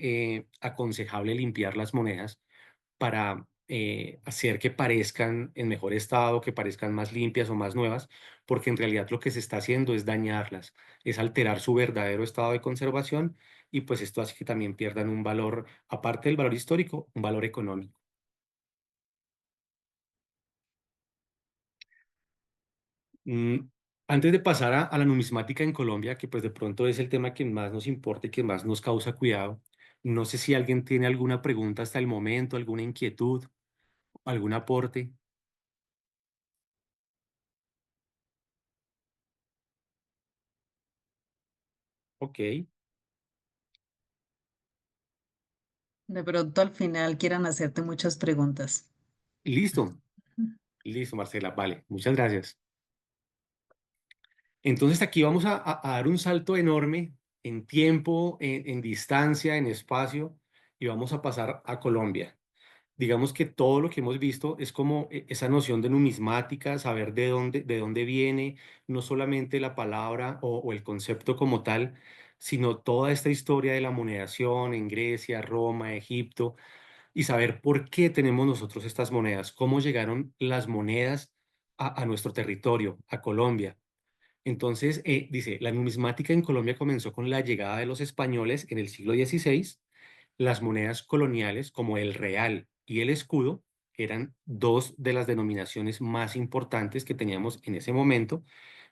aconsejable limpiar las monedas para hacer que parezcan en mejor estado, que parezcan más limpias o más nuevas, porque en realidad lo que se está haciendo es dañarlas, es alterar su verdadero estado de conservación y pues esto hace que también pierdan un valor, aparte del valor histórico, un valor económico. Mm, Antes de pasar a la numismática en Colombia, que pues de pronto es el tema que más nos importa y que más nos causa cuidado, no sé si alguien tiene alguna pregunta hasta el momento, alguna inquietud, algún aporte. Ok, De pronto al final quieran hacerte muchas preguntas. listo. Listo, Marcela. Vale, muchas gracias. Entonces aquí vamos a dar un salto enorme en tiempo, en distancia, en espacio, y vamos a pasar a Colombia. Digamos que todo lo que hemos visto es como esa noción de numismática, saber de dónde viene, no solamente la palabra o el concepto como tal, sino toda esta historia de la monedación en Grecia, Roma, Egipto, y saber por qué tenemos nosotros estas monedas, cómo llegaron las monedas a nuestro territorio, a Colombia. Entonces, dice, la numismática en Colombia comenzó con la llegada de los españoles en el siglo XVI. Las monedas coloniales, como el real y el escudo, eran dos de las denominaciones más importantes que teníamos en ese momento.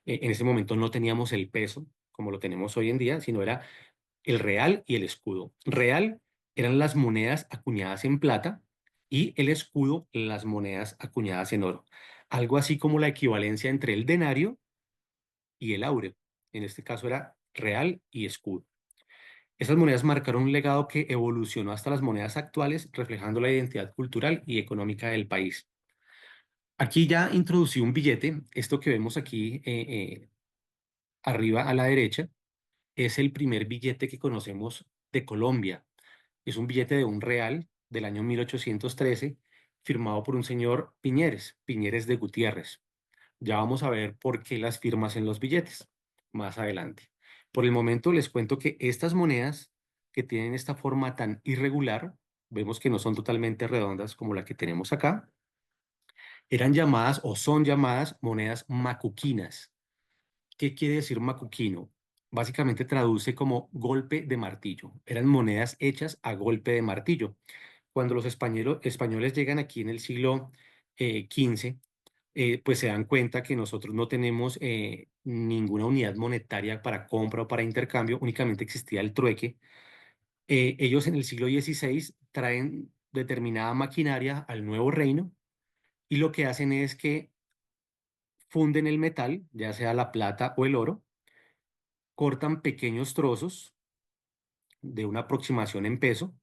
En ese momento no teníamos el peso como lo tenemos hoy en día, sino era el real y el escudo. Real eran las monedas acuñadas en plata y el escudo las monedas acuñadas en oro. Algo así como la equivalencia entre el denario y el áureo. En este caso era real y escudo. Esas monedas marcaron un legado que evolucionó hasta las monedas actuales, reflejando la identidad cultural y económica del país. Aquí ya introducí un billete. Esto que vemos aquí arriba a la derecha es el primer billete que conocemos de Colombia. Es un billete de un real del año 1813, firmado por un señor Piñeres, Piñeres de Gutiérrez. Ya vamos a ver por qué las firmas en los billetes más adelante. Por el momento les cuento que estas monedas que tienen esta forma tan irregular, vemos que no son totalmente redondas como la que tenemos acá, eran llamadas o son llamadas monedas macuquinas. ¿Qué quiere decir macuquino? Básicamente traduce como golpe de martillo. Eran monedas hechas a golpe de martillo. Cuando los españoles llegan aquí en el siglo XV, pues se dan cuenta que nosotros no tenemos ninguna unidad monetaria para compra o para intercambio, únicamente existía el trueque. Ellos en el siglo XVI traen determinada maquinaria al nuevo reino y lo que hacen es que funden el metal, ya sea la plata o el oro, cortan pequeños trozos de una aproximación en peso,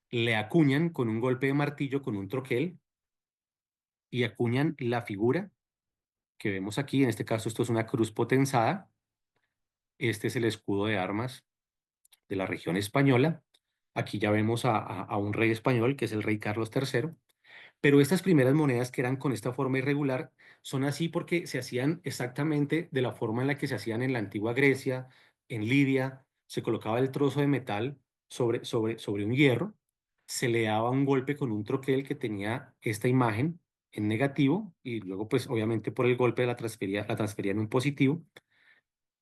le acuñan con un golpe de martillo, con un troquel, y acuñan la figura que vemos aquí. En este caso, esto es una cruz potenzada. Este es el escudo de armas de la región española. Aquí ya vemos a un rey español, que es el rey Carlos III. Pero estas primeras monedas que eran con esta forma irregular son así porque se hacían exactamente de la forma en la que se hacían en la antigua Grecia, en Lidia. Se colocaba el trozo de metal sobre un hierro, se le daba un golpe con un troquel que tenía esta imagen en negativo y luego pues obviamente por el golpe la transfería en un positivo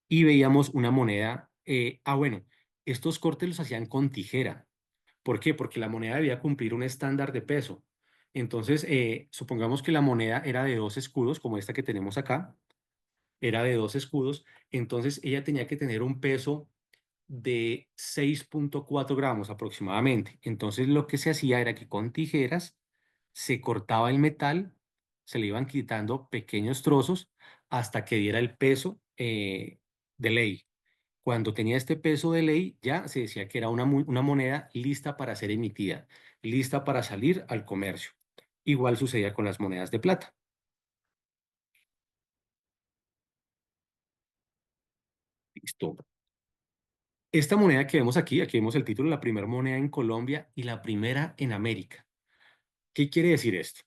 y veíamos una moneda. Bueno, estos cortes los hacían con tijera. ¿Por qué? Porque la moneda debía cumplir un estándar de peso. Entonces, supongamos que la moneda era de dos escudos, como esta que tenemos acá, era de dos escudos, entonces ella tenía que tener un peso de 6,4 gramos aproximadamente. Entonces, lo que se hacía era que con tijeras se cortaba el metal, se le iban quitando pequeños trozos hasta que diera el peso de ley. Cuando tenía este peso de ley, ya se decía que era una moneda lista para ser emitida, lista para salir al comercio. Igual sucedía con las monedas de plata. Listo. Esta moneda que vemos aquí vemos el título, la primera moneda en Colombia y la primera en América. ¿Qué quiere decir esto?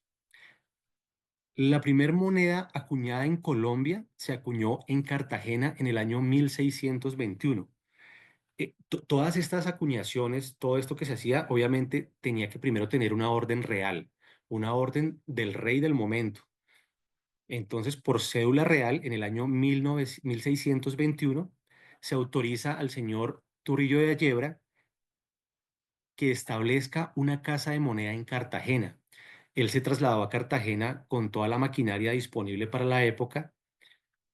La primera moneda acuñada en Colombia se acuñó en Cartagena en el año 1621. Todas estas acuñaciones, todo esto que se hacía, obviamente tenía que primero tener una orden real, una orden del rey del momento. Entonces, por cédula real, en el año 1621, se autoriza al señor Turrillo de Yebra que establezca una casa de moneda en Cartagena. Él se trasladó a Cartagena con toda la maquinaria disponible para la época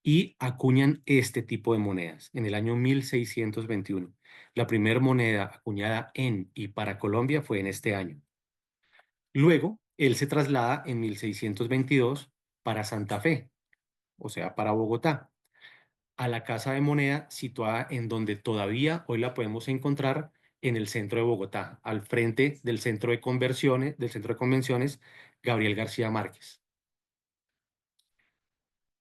y acuñan este tipo de monedas en el año 1621. La primera moneda acuñada en y para Colombia fue en este año. Luego, él se traslada en 1622 para Santa Fe, o sea, para Bogotá, a la Casa de Moneda situada en donde todavía hoy la podemos encontrar en el centro de Bogotá, al frente del centro de convenciones Gabriel García Márquez.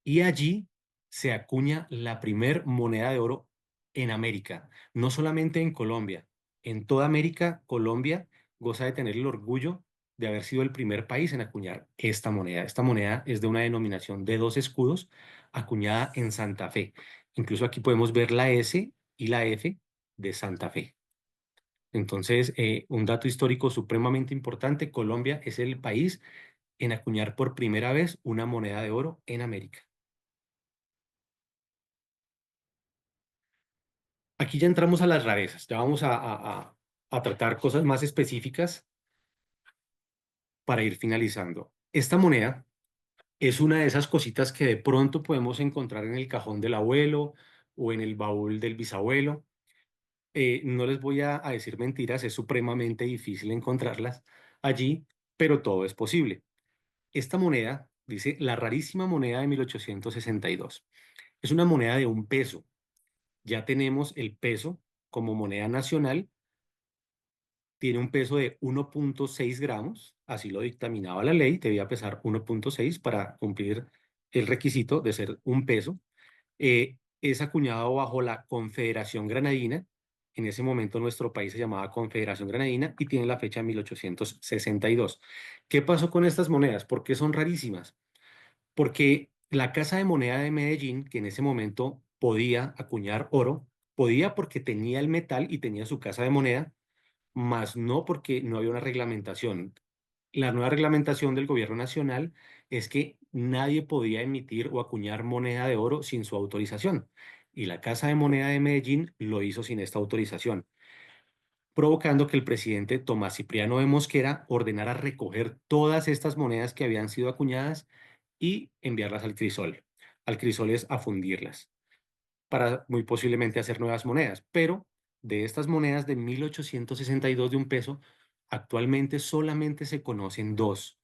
Y allí se acuña la primer moneda de oro en América, no solamente en Colombia. En toda América, Colombia goza de tener el orgullo de haber sido el primer país en acuñar esta moneda. Esta moneda es de una denominación de dos escudos, acuñada en Santa Fe. Incluso aquí podemos ver la S y la F de Santa Fe. Entonces, un dato histórico supremamente importante, Colombia es el país en acuñar por primera vez una moneda de oro en América. Aquí ya entramos a las rarezas, ya vamos a tratar cosas más específicas para ir finalizando. Esta moneda es una de esas cositas que de pronto podemos encontrar en el cajón del abuelo o en el baúl del bisabuelo. No les voy a decir mentiras, es supremamente difícil encontrarlas allí, pero todo es posible. Esta moneda, dice la rarísima moneda de 1862, es una moneda de 1 peso. Ya tenemos el peso como moneda nacional, tiene un peso de 1,6 gramos, así lo dictaminaba la ley, debía pesar 1,6 para cumplir el requisito de ser 1 peso. Es acuñado bajo la Confederación Granadina. En ese momento nuestro país se llamaba Confederación Granadina y tiene la fecha 1862. ¿Qué pasó con estas monedas? ¿Por qué son rarísimas? Porque la Casa de Moneda de Medellín, que en ese momento podía acuñar oro, podía porque tenía el metal y tenía su casa de moneda, más no porque no había una reglamentación. La nueva reglamentación del gobierno nacional es que nadie podía emitir o acuñar moneda de oro sin su autorización. Y la Casa de Moneda de Medellín lo hizo sin esta autorización, provocando que el presidente Tomás Cipriano de Mosquera ordenara recoger todas estas monedas que habían sido acuñadas y enviarlas al crisol. Al crisol es a fundirlas para muy posiblemente hacer nuevas monedas, pero de estas monedas de 1862 de 1 peso, actualmente solamente se conocen dos.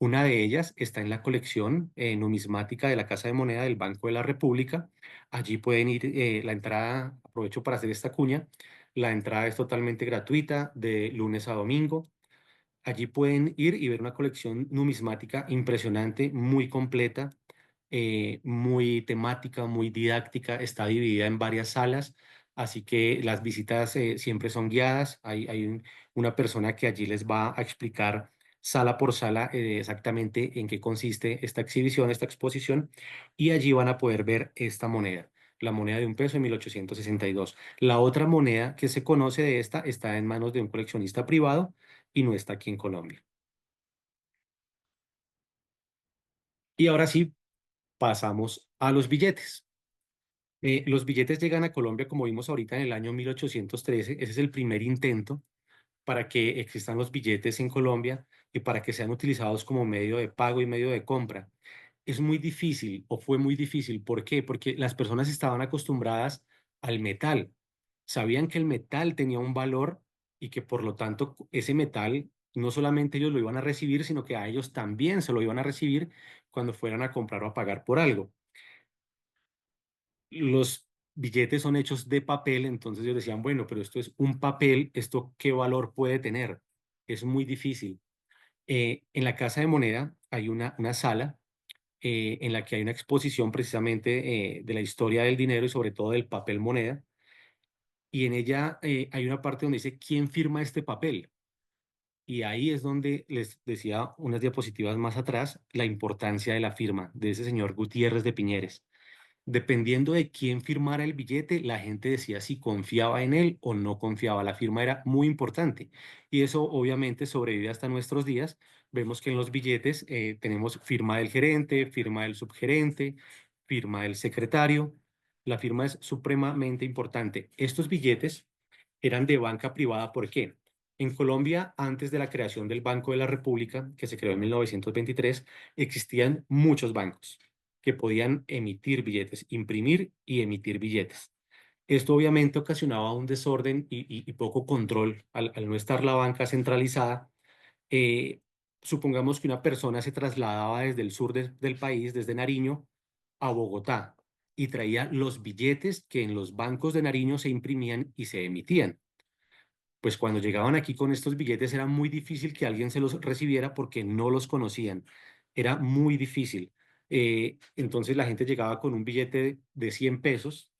Una de ellas está en la colección numismática de la Casa de Moneda del Banco de la República. Allí pueden ir, la entrada, aprovecho para hacer esta cuña, la entrada es totalmente gratuita de lunes a domingo. Allí pueden ir y ver una colección numismática impresionante, muy completa, muy temática, muy didáctica. Está dividida en varias salas, así que las visitas siempre son guiadas. Hay una persona que allí les va a explicar sala por sala exactamente en qué consiste esta exhibición, esta exposición, y allí van a poder ver esta moneda. La moneda de 1 peso en 1862. La otra moneda que se conoce de esta está en manos de un coleccionista privado y no está aquí en Colombia. Y ahora sí, pasamos a los billetes. Los billetes llegan a Colombia, como vimos ahorita, en el año 1813. Ese es el primer intento para que existan los billetes en Colombia y para que sean utilizados como medio de pago y medio de compra. Es muy difícil o fue muy difícil. ¿Por qué? Porque las personas estaban acostumbradas al metal. Sabían que el metal tenía un valor y que por lo tanto ese metal no solamente ellos lo iban a recibir, sino que a ellos también se lo iban a recibir cuando fueran a comprar o a pagar por algo. Los billetes son hechos de papel, entonces ellos decían, bueno, pero esto es un papel, ¿esto qué valor puede tener? Es muy difícil. En la Casa de Moneda hay una sala en la que hay una exposición precisamente de la historia del dinero y sobre todo del papel moneda. Y en ella hay una parte donde dice, ¿quién firma este papel? Y ahí es donde les decía unas diapositivas más atrás la importancia de la firma de ese señor Gutiérrez de Piñeres. Dependiendo de quién firmara el billete, la gente decía si confiaba en él o no confiaba. La firma era muy importante y eso obviamente sobrevive hasta nuestros días. Vemos que en los billetes tenemos firma del gerente, firma del subgerente, firma del secretario. La firma es supremamente importante. Estos billetes eran de banca privada. ¿Por qué? En Colombia, antes de la creación del Banco de la República, que se creó en 1923, existían muchos bancos que podían emitir billetes, imprimir y emitir billetes. Esto obviamente ocasionaba un desorden y poco control al no estar la banca centralizada. Eh, Supongamos que una persona se trasladaba desde el sur del país, desde Nariño, a Bogotá y traía los billetes que en los bancos de Nariño se imprimían y se emitían. Pues cuando llegaban aquí con estos billetes era muy difícil que alguien se los recibiera porque no los conocían. Era muy difícil. Entonces la gente llegaba con un billete de 100 pesos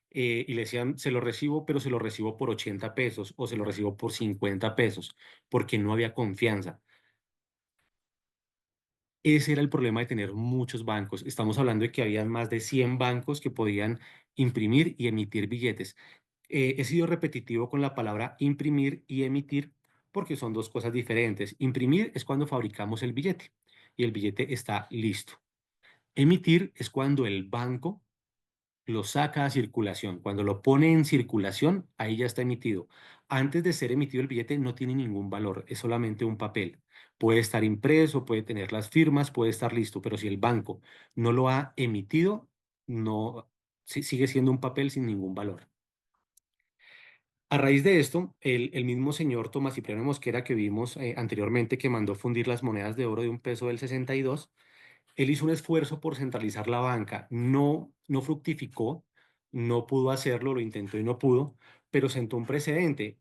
y le decían, se lo recibo, pero se lo recibo por 80 pesos o se lo recibo por 50 pesos, porque no había confianza. Ese era el problema de tener muchos bancos. Estamos hablando de que había más de 100 bancos que podían imprimir y emitir billetes. He sido repetitivo con la palabra imprimir y emitir porque son dos cosas diferentes. Imprimir es cuando fabricamos el billete y el billete está listo. Emitir es cuando el banco lo saca a circulación. Cuando lo pone en circulación, ahí ya está emitido. Antes de ser emitido el billete no tiene ningún valor, es solamente un papel. Puede estar impreso, puede tener las firmas, puede estar listo, pero si el banco no lo ha emitido, no sigue siendo un papel sin ningún valor. A raíz de esto, el mismo señor Tomás Cipriano Mosquera que vimos anteriormente, que mandó fundir las monedas de oro de un peso del 62, él hizo un esfuerzo por centralizar la banca. No fructificó, no pudo hacerlo, lo intentó y no pudo, pero sentó un precedente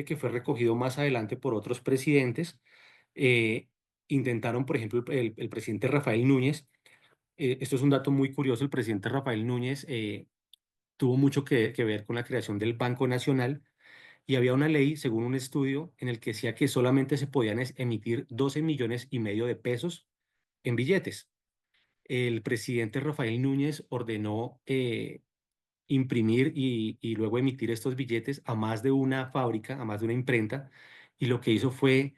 que fue recogido más adelante por otros presidentes. Eh, Intentaron, por ejemplo, el presidente Rafael Núñez. Esto es un dato muy curioso. El presidente Rafael Núñez tuvo mucho que ver con la creación del Banco Nacional y había una ley, según un estudio, en el que decía que solamente se podían emitir 12,5 millones de pesos en billetes. El presidente Rafael Núñez ordenó imprimir y luego emitir estos billetes a más de una fábrica, a más de una imprenta, y lo que hizo fue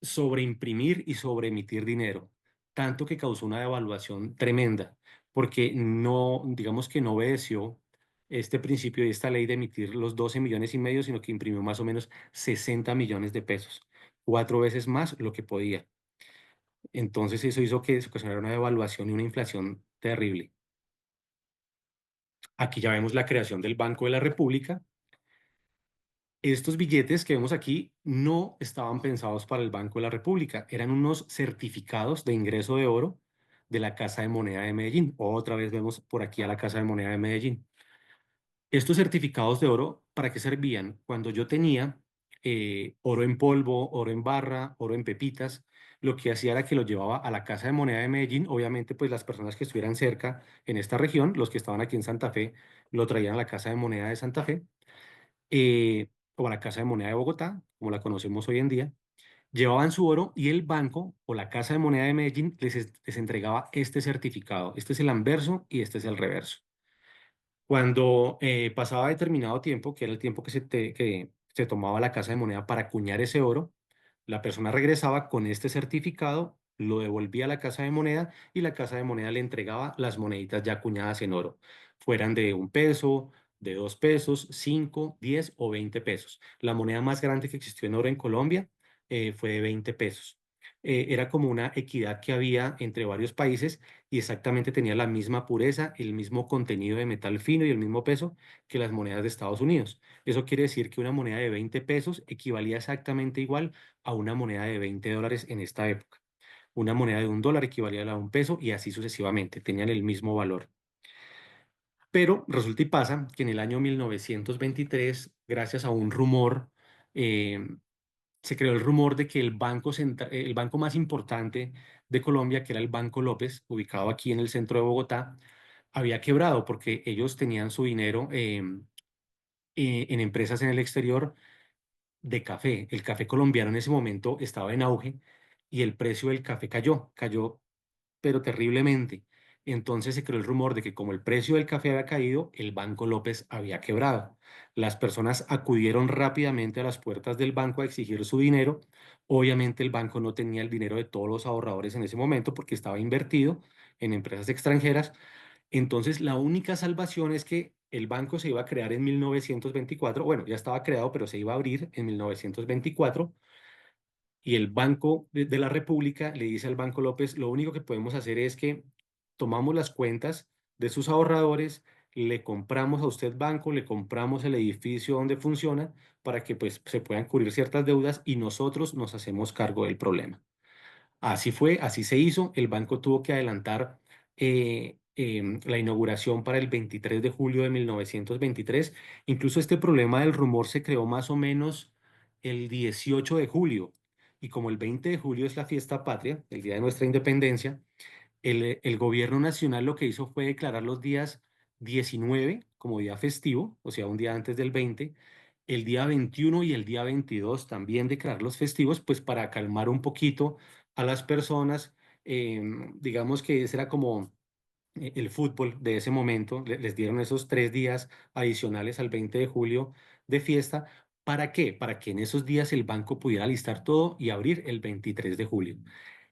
sobreimprimir y sobreemitir dinero, tanto que causó una devaluación tremenda, porque no, digamos que no obedeció este principio y esta ley de emitir los 12,5 millones, sino que imprimió más o menos 60 millones de pesos, 4 veces más lo que podía. Entonces eso hizo que se ocasionara una devaluación y una inflación terrible. Aquí ya vemos la creación del Banco de la República. Estos billetes que vemos aquí no estaban pensados para el Banco de la República, eran unos certificados de ingreso de oro de la Casa de Moneda de Medellín. Otra vez vemos por aquí a la Casa de Moneda de Medellín. Estos certificados de oro, ¿para qué servían? Cuando yo tenía oro en polvo, oro en barra, oro en pepitas, lo que hacía era que lo llevaba a la Casa de Moneda de Medellín. Obviamente, pues las personas que estuvieran cerca en esta región, los que estaban aquí en Santa Fe, lo traían a la Casa de Moneda de Santa Fe o a la Casa de Moneda de Bogotá, como la conocemos hoy en día. Llevaban su oro y el banco o la Casa de Moneda de Medellín les entregaba este certificado. Este es el anverso y este es el reverso. Cuando pasaba determinado tiempo, que era el tiempo que se tomaba la casa de moneda para acuñar ese oro, la persona regresaba con este certificado, lo devolvía a la casa de moneda y la casa de moneda le entregaba las moneditas ya acuñadas en oro, fueran de 1 peso, de 2 pesos, 5, 10 o 20 pesos. La moneda más grande que existió en oro en Colombia fue de 20 pesos. Era como una equidad que había entre varios países y exactamente tenía la misma pureza, el mismo contenido de metal fino y el mismo peso que las monedas de Estados Unidos. Eso quiere decir que una moneda de 20 pesos equivalía exactamente igual a una moneda de $20 en esta época. Una moneda de $1 equivalía a 1 peso y así sucesivamente, tenían el mismo valor. Pero resulta y pasa que en el año 1923, gracias a un rumor, eh, se creó el rumor de que el banco más importante de Colombia, que era el Banco López, ubicado aquí en el centro de Bogotá, había quebrado porque ellos tenían su dinero en empresas en el exterior de café. El café colombiano en ese momento estaba en auge y el precio del café cayó pero terriblemente. Entonces se creó el rumor de que como el precio del café había caído, el Banco López había quebrado. Las personas acudieron rápidamente a las puertas del banco a exigir su dinero. Obviamente el banco no tenía el dinero de todos los ahorradores en ese momento porque estaba invertido en empresas extranjeras. Entonces la única salvación es que el banco se iba a crear en 1924. Bueno, ya estaba creado, pero se iba a abrir en 1924 y el Banco de la República le dice al Banco López, lo único que podemos hacer es que tomamos las cuentas de sus ahorradores, le compramos a usted banco, le compramos el edificio donde funciona para que pues se puedan cubrir ciertas deudas y nosotros nos hacemos cargo del problema. Así fue, así se hizo. El banco tuvo que adelantar la inauguración para el 23 de julio de 1923. Incluso este problema del rumor se creó más o menos el 18 de julio. Y como el 20 de julio es la fiesta patria, el día de nuestra independencia, el gobierno nacional lo que hizo fue declarar los días 19 como día festivo, o sea, un día antes del 20, el día 21 y el día 22 también declararlos festivos, pues para calmar un poquito a las personas. Digamos que ese era como el fútbol de ese momento, les dieron esos 3 días adicionales al 20 de julio de fiesta. ¿Para qué? Para que en esos días el banco pudiera listar todo y abrir el 23 de julio.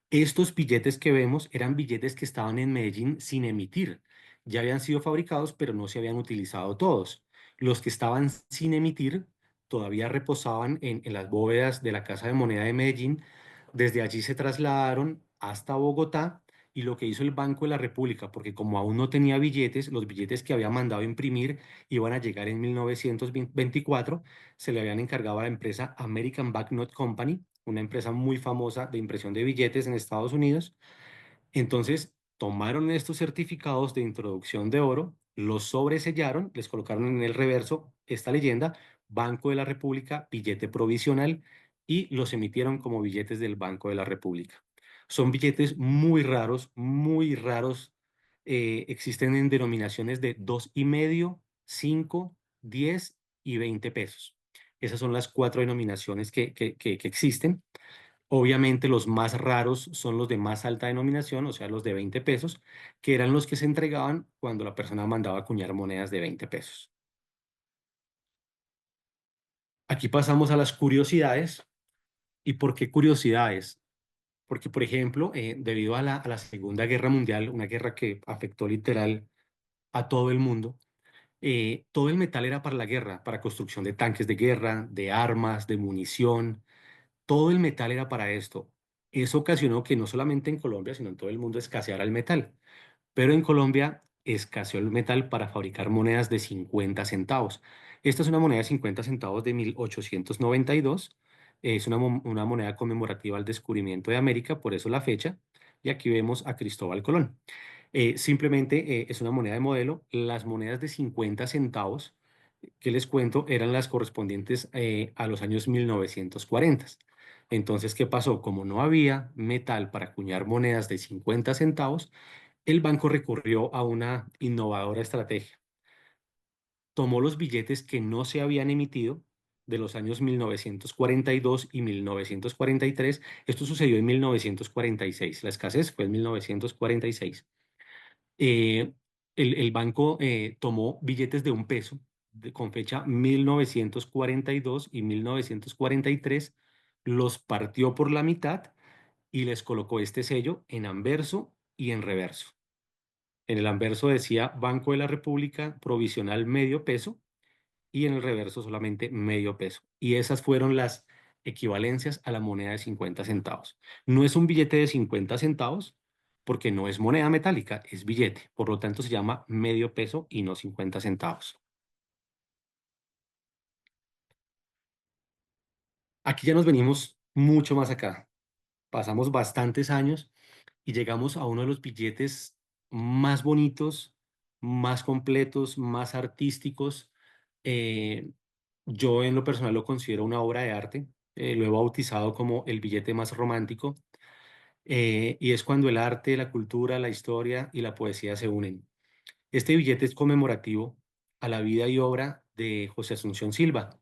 Estos billetes que vemos eran billetes que estaban en Medellín sin emitir. Ya habían sido fabricados, pero no se habían utilizado todos. Los que estaban sin emitir todavía reposaban en las bóvedas de la Casa de Moneda de Medellín. Desde allí se trasladaron hasta Bogotá y lo que hizo el Banco de la República, porque como aún no tenía billetes, los billetes que había mandado a imprimir iban a llegar en 1924, se le habían encargado a la empresa American Banknote Company, una empresa muy famosa de impresión de billetes en Estados Unidos. Entonces, tomaron estos certificados de introducción de oro, los sobresellaron, les colocaron en el reverso esta leyenda, Banco de la República, billete provisional, y los emitieron como billetes del Banco de la República. Son billetes muy raros. Existen en denominaciones de 2,5, 5, 10 y 20 pesos. Esas son las cuatro denominaciones que existen. Obviamente los más raros son los de más alta denominación, o sea, los de 20 pesos, que eran los que se entregaban cuando la persona mandaba acuñar monedas de 20 pesos. Aquí pasamos a las curiosidades. ¿Y por qué curiosidades? Porque, por ejemplo, debido a la Segunda Guerra Mundial, una guerra que afectó literal a todo el mundo, todo el metal era para la guerra, para construcción de tanques de guerra, de armas, de munición. Todo el metal era para esto. Eso ocasionó que no solamente en Colombia, sino en todo el mundo escaseara el metal. Pero en Colombia escaseó el metal para fabricar monedas de 50 centavos. Esta es una moneda de 50 centavos de 1892. Es una moneda conmemorativa al descubrimiento de América, por eso la fecha. Y aquí vemos a Cristóbal Colón. Simplemente es una moneda de modelo. Las monedas de 50 centavos que les cuento eran las correspondientes a los años 1940. Entonces, ¿qué pasó? Como no había metal para acuñar monedas de 50 centavos, el banco recurrió a una innovadora estrategia. Tomó los billetes que no se habían emitido de los años 1942 y 1943. Esto sucedió en 1946. La escasez fue en 1946. Eh, el banco tomó billetes de 1 peso con fecha 1942 y 1943, los partió por la mitad y les colocó este sello en anverso y en reverso. En el anverso decía Banco de la República, provisional medio peso, y en el reverso solamente medio peso. Y esas fueron las equivalencias a la moneda de 50 centavos. No es un billete de 50 centavos porque no es moneda metálica, es billete. Por lo tanto, se llama medio peso y no 50 centavos. Aquí ya nos venimos mucho más acá. Pasamos bastantes años y llegamos a uno de los billetes más bonitos, más completos, más artísticos. Eh, yo en lo personal lo considero una obra de arte. Lo he bautizado como el billete más romántico. Y es cuando el arte, la cultura, la historia y la poesía se unen. Este billete es conmemorativo a la vida y obra de José Asunción Silva,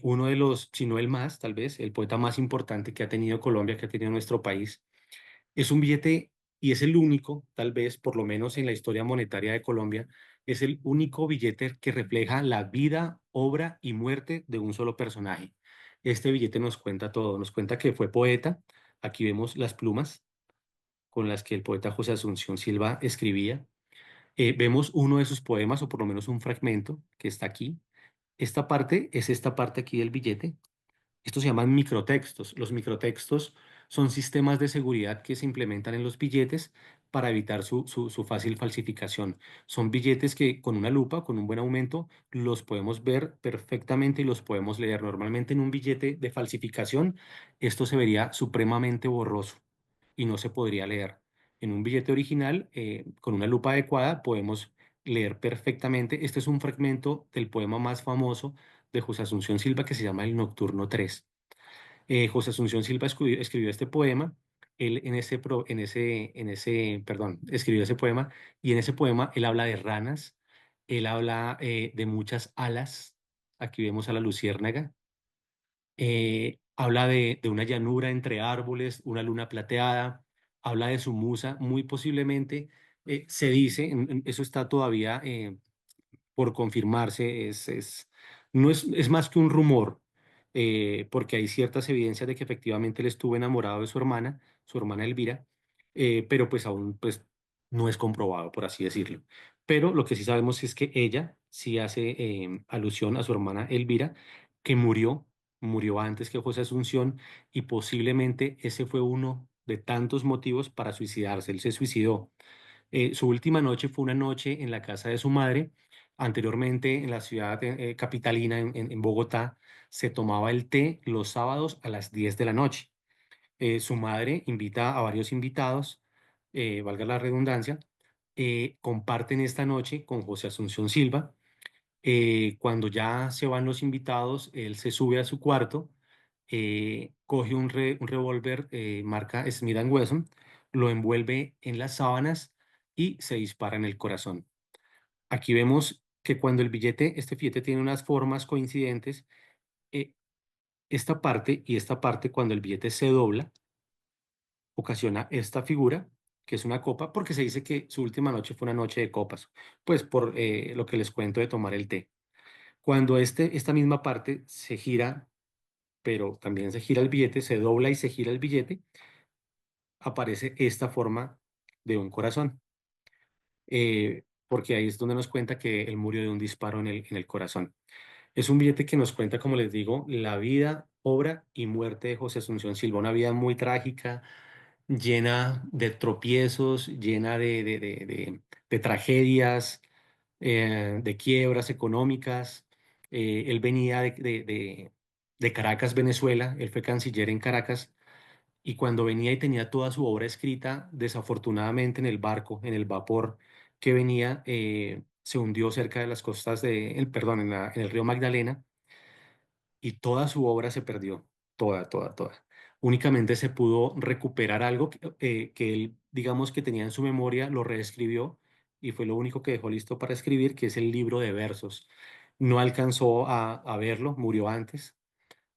uno de los, si no el más, tal vez, el poeta más importante que ha tenido Colombia, que ha tenido nuestro país. Es un billete y es el único, tal vez, por lo menos en la historia monetaria de Colombia, es el único billete que refleja la vida, obra y muerte de un solo personaje. Este billete nos cuenta todo, nos cuenta que fue poeta. Aquí vemos las plumas con las que el poeta José Asunción Silva escribía. Vemos uno de sus poemas, o por lo menos un fragmento que está aquí. Esta parte es esta parte aquí del billete. Estos se llaman microtextos. Los microtextos son sistemas de seguridad que se implementan en los billetes para evitar su fácil falsificación. Son billetes que con una lupa, con un buen aumento, los podemos ver perfectamente y los podemos leer. Normalmente en un billete de falsificación, esto se vería supremamente borroso y no se podría leer. En un billete original, con una lupa adecuada, podemos leer perfectamente. Este es un fragmento del poema más famoso de José Asunción Silva que se llama El Nocturno 3. José Asunción Silva escribió este poema. Él perdón, escribió ese poema y en ese poema él habla de ranas, él habla de muchas alas. Aquí vemos a la luciérnaga. Habla de una llanura entre árboles, una luna plateada. Habla de su musa, muy posiblemente Se dice, eso está todavía por confirmarse, no es más que un rumor, porque hay ciertas evidencias de que efectivamente él estuvo enamorado de su hermana Elvira, pero pues aún pues, no es comprobado, por así decirlo. Pero lo que sí sabemos es que ella sí hace alusión a su hermana Elvira, que murió antes que José Asunción, y posiblemente ese fue uno de tantos motivos para suicidarse. Él se suicidó. Su última noche fue una noche en la casa de su madre. Anteriormente, en la ciudad capitalina, en Bogotá, se tomaba el té los sábados a las 10 de la noche. Su madre invita a varios invitados, valga la redundancia, comparten esta noche con José Asunción Silva. Cuando ya se van los invitados, él se sube a su cuarto, coge un revólver marca Smith Wesson, lo envuelve en las sábanas y se dispara en el corazón. Aquí vemos que cuando este billete tiene unas formas coincidentes, eh, esta parte y esta parte, cuando el billete se dobla, ocasiona esta figura, que es una copa, porque se dice que su última noche fue una noche de copas, pues por lo que les cuento de tomar el té. Cuando esta misma parte se gira, pero también se gira el billete, se dobla y se gira el billete, aparece esta forma de un corazón. Porque ahí es donde nos cuenta que él murió de un disparo en el corazón. Es un billete que nos cuenta, como les digo, la vida, obra y muerte de José Asunción Silva, una vida muy trágica, llena de tropiezos, llena de tragedias, de quiebras económicas. Él venía de Caracas, Venezuela, él fue canciller en Caracas, y cuando venía y tenía toda su obra escrita, desafortunadamente en el barco, en el vapor que venía, se hundió cerca de las costas perdón, en el río Magdalena, y toda su obra se perdió, toda, toda, toda. Únicamente se pudo recuperar algo que él, digamos que tenía en su memoria, lo reescribió y fue lo único que dejó listo para escribir, que es el libro de versos. No alcanzó a verlo, murió antes.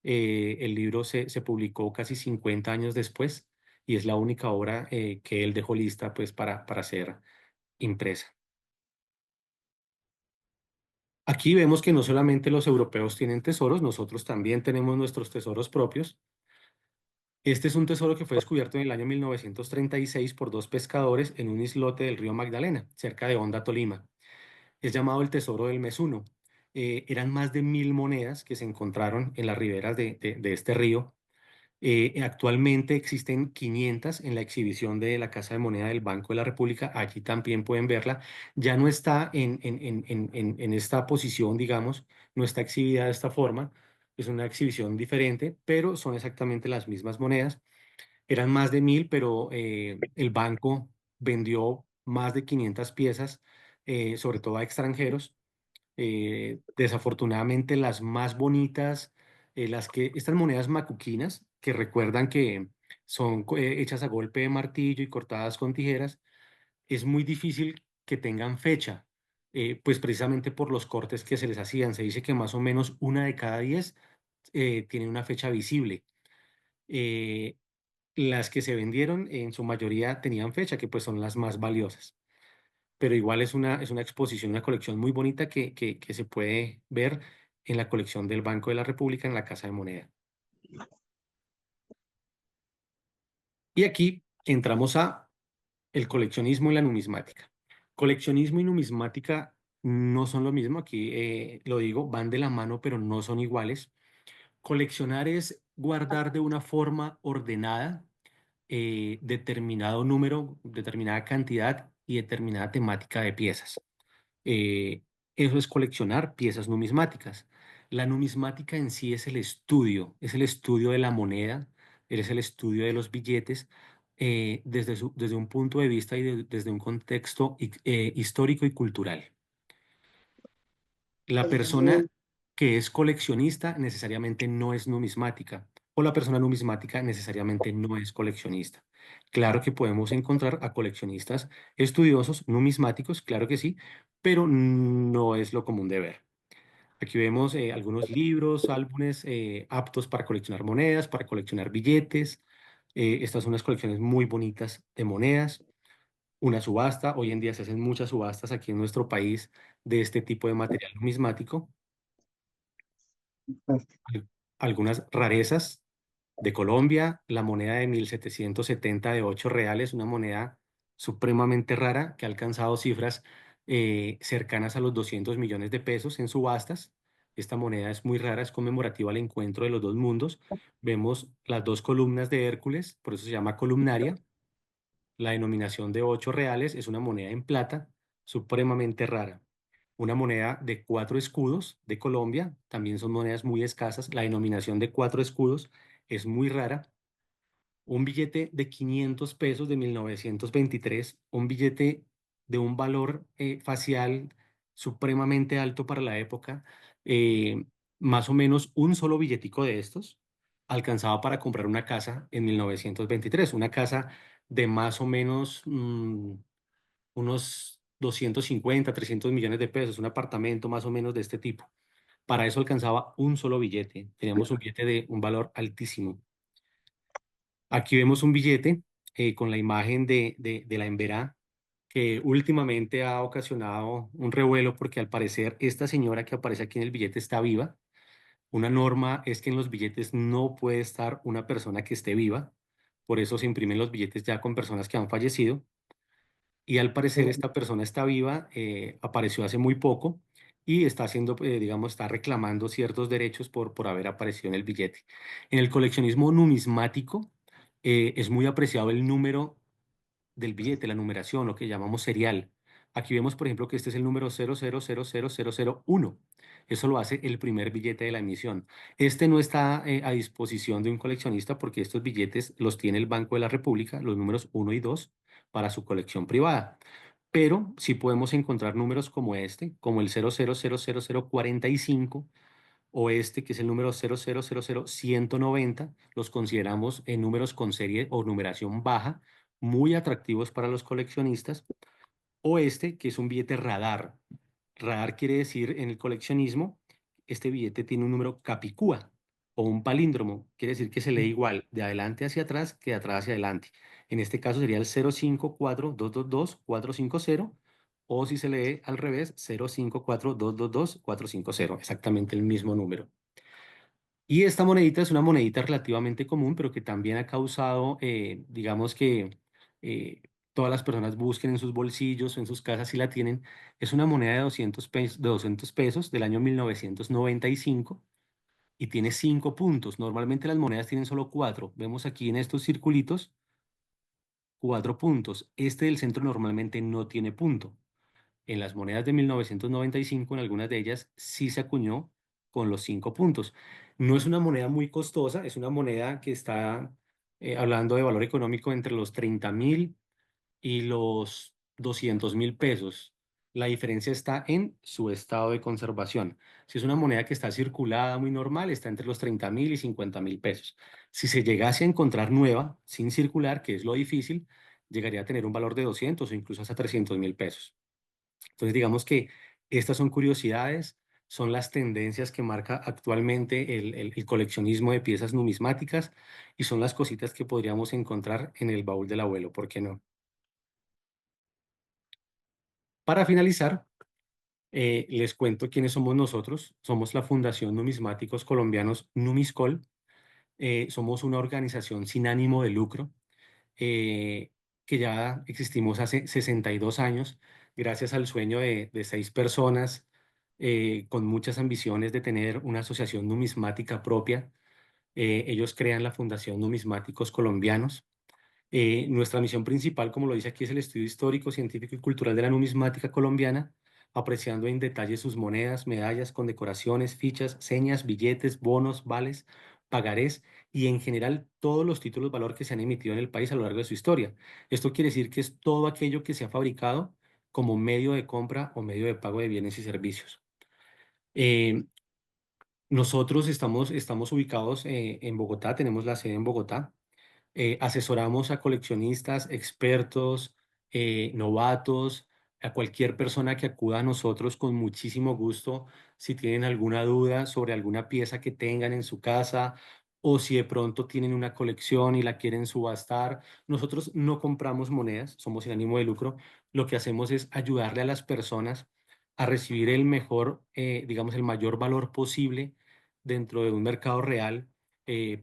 El libro se publicó casi 50 años después y es la única obra que él dejó lista pues para ser impresa. Aquí vemos que no solamente los europeos tienen tesoros, nosotros también tenemos nuestros tesoros propios. Este es un tesoro que fue descubierto en el año 1936 por dos pescadores en un islote del río Magdalena, cerca de Honda, Tolima. Es llamado el Tesoro del Mesuno. Eran más de 1000 monedas que se encontraron en las riberas de este río. Actualmente existen 500 en la exhibición de la Casa de Moneda del Banco de la República. Aquí también pueden verla. Ya no está en esta posición, digamos, no está exhibida de esta forma. Es una exhibición diferente, pero son exactamente las mismas monedas. Eran más de 1000, pero el banco vendió más de 500 piezas, sobre todo a extranjeros. Desafortunadamente, las más bonitas, estas monedas macuquinas, que recuerdan que son hechas a golpe de martillo y cortadas con tijeras, es muy difícil que tengan fecha, pues precisamente por los cortes que se les hacían. Se dice que más o menos una de cada 10 tiene una fecha visible. Eh, las que se vendieron en su mayoría tenían fecha, que pues son las más valiosas, pero igual es una exposición, una colección muy bonita que se puede ver en la colección del Banco de la República en la Casa de Moneda. Y aquí entramos a el coleccionismo y la numismática. Coleccionismo y numismática no son lo mismo, aquí lo digo, van de la mano, pero no son iguales. Coleccionar es guardar de una forma ordenada determinado número, determinada cantidad y determinada temática de piezas. Eh, Eso es coleccionar piezas numismáticas. La numismática en sí es el estudio de la moneda, es el estudio de los billetes desde un punto de vista y desde un contexto histórico y cultural. La persona que es coleccionista necesariamente no es numismática, o la persona numismática necesariamente no es coleccionista. Claro que podemos encontrar a coleccionistas estudiosos, numismáticos, claro que sí, pero no es lo común de ver. Aquí vemos algunos libros, álbumes aptos para coleccionar monedas, para coleccionar billetes. Estas son unas colecciones muy bonitas de monedas. una subasta. Hoy en día se hacen muchas subastas aquí en nuestro país de este tipo de material numismático. Al- Algunas rarezas de Colombia, la moneda de 1770 de 8 reales, una moneda supremamente rara que ha alcanzado cifras cercanas a los 200 millones de pesos en subastas. Esta moneda es muy rara, es conmemorativa al encuentro de los dos mundos. Vemos las dos columnas de Hércules, por eso se llama columnaria. La denominación de 8 reales es una moneda en plata supremamente rara. Una moneda de 4 escudos de Colombia, también son monedas muy escasas. La denominación de 4 escudos es muy rara. Un billete de 500 pesos de 1923, un billete de un valor facial supremamente alto para la época, eh, más o menos un solo billetico de estos alcanzaba para comprar una casa en 1923, una casa de más o menos unos 250, 300 millones de pesos, un apartamento más o menos de este tipo. Para eso alcanzaba un solo billete, teníamos un billete de un valor altísimo. Aquí vemos un billete con la imagen de la Emberá, que últimamente ha ocasionado un revuelo porque al parecer esta señora que aparece aquí en el billete está viva. Una norma es que en los billetes no puede estar una persona que esté viva, por eso se imprimen los billetes ya con personas que han fallecido. Y al parecer esta persona está viva, apareció hace muy poco y está haciendo, digamos, está reclamando ciertos derechos por haber aparecido en el billete. En el coleccionismo numismático es muy apreciado el número del billete, la numeración, lo que llamamos serial. Aquí vemos, por ejemplo, que este es el número 00000001. Eso lo hace el primer billete de la emisión. Este no está a disposición de un coleccionista porque estos billetes los tiene el Banco de la República, los números 1 y 2 para su colección privada. Pero sí podemos encontrar números como este, como el 000045 o este que es el número 0000190, los consideramos en números con serie o numeración baja, muy atractivos para los coleccionistas, o este que es un billete radar. Radar quiere decir en el coleccionismo, este billete tiene un número capicúa o un palíndromo, quiere decir que se lee igual de adelante hacia atrás que de atrás hacia adelante. En este caso sería el 054222450, o si se lee al revés, 054222450, exactamente el mismo número. Y esta monedita es una monedita relativamente común, pero que también ha causado, digamos que eh, todas las personas busquen en sus bolsillos o en sus casas si la tienen. Es una moneda de 200 pesos, de 200 pesos del año 1995 y tiene 5 puntos. Normalmente las monedas tienen solo 4. Vemos aquí en estos circulitos 4 puntos. Este del centro normalmente no tiene punto. En las monedas de 1995, en algunas de ellas sí se acuñó con los 5 puntos. No es una moneda muy costosa, es una moneda que está hablando de valor económico entre los 30.000 y los 200.000 pesos. La diferencia está en su estado de conservación. Si es una moneda que está circulada muy normal, está entre los 30.000 y 50.000 pesos. Si se llegase a encontrar nueva, sin circular, que es lo difícil, llegaría a tener un valor de 200 o incluso hasta 300.000 pesos. Entonces, digamos que estas son curiosidades, son las tendencias que marca actualmente el coleccionismo de piezas numismáticas y son las cositas que podríamos encontrar en el baúl del abuelo, ¿por qué no? Para finalizar, les cuento quiénes somos nosotros. Somos la Fundación Numismáticos Colombianos Numiscol. Somos una organización sin ánimo de lucro eh, que ya existimos hace 62 años, gracias al sueño de 6 personas con muchas ambiciones de tener una asociación numismática propia. Ellos crean la Fundación Numismáticos Colombianos. Nuestra misión principal, como lo dice aquí, es el estudio histórico, científico y cultural de la numismática colombiana, apreciando en detalle sus monedas, medallas, condecoraciones, fichas, señas, billetes, bonos, vales, pagarés y en general todos los títulos de valor que se han emitido en el país a lo largo de su historia. Esto quiere decir que es todo aquello que se ha fabricado como medio de compra o medio de pago de bienes y servicios. Eh, Nosotros estamos ubicados en Bogotá, tenemos la sede en Bogotá. Asesoramos a coleccionistas, expertos, novatos, a cualquier persona que acuda a nosotros con muchísimo gusto si tienen alguna duda sobre alguna pieza que tengan en su casa o si de pronto tienen una colección y la quieren subastar. Nosotros no compramos monedas, somos sin ánimo de lucro. Lo que hacemos es ayudarle a las personas a recibir el mejor, digamos, el mayor valor posible dentro de un mercado real,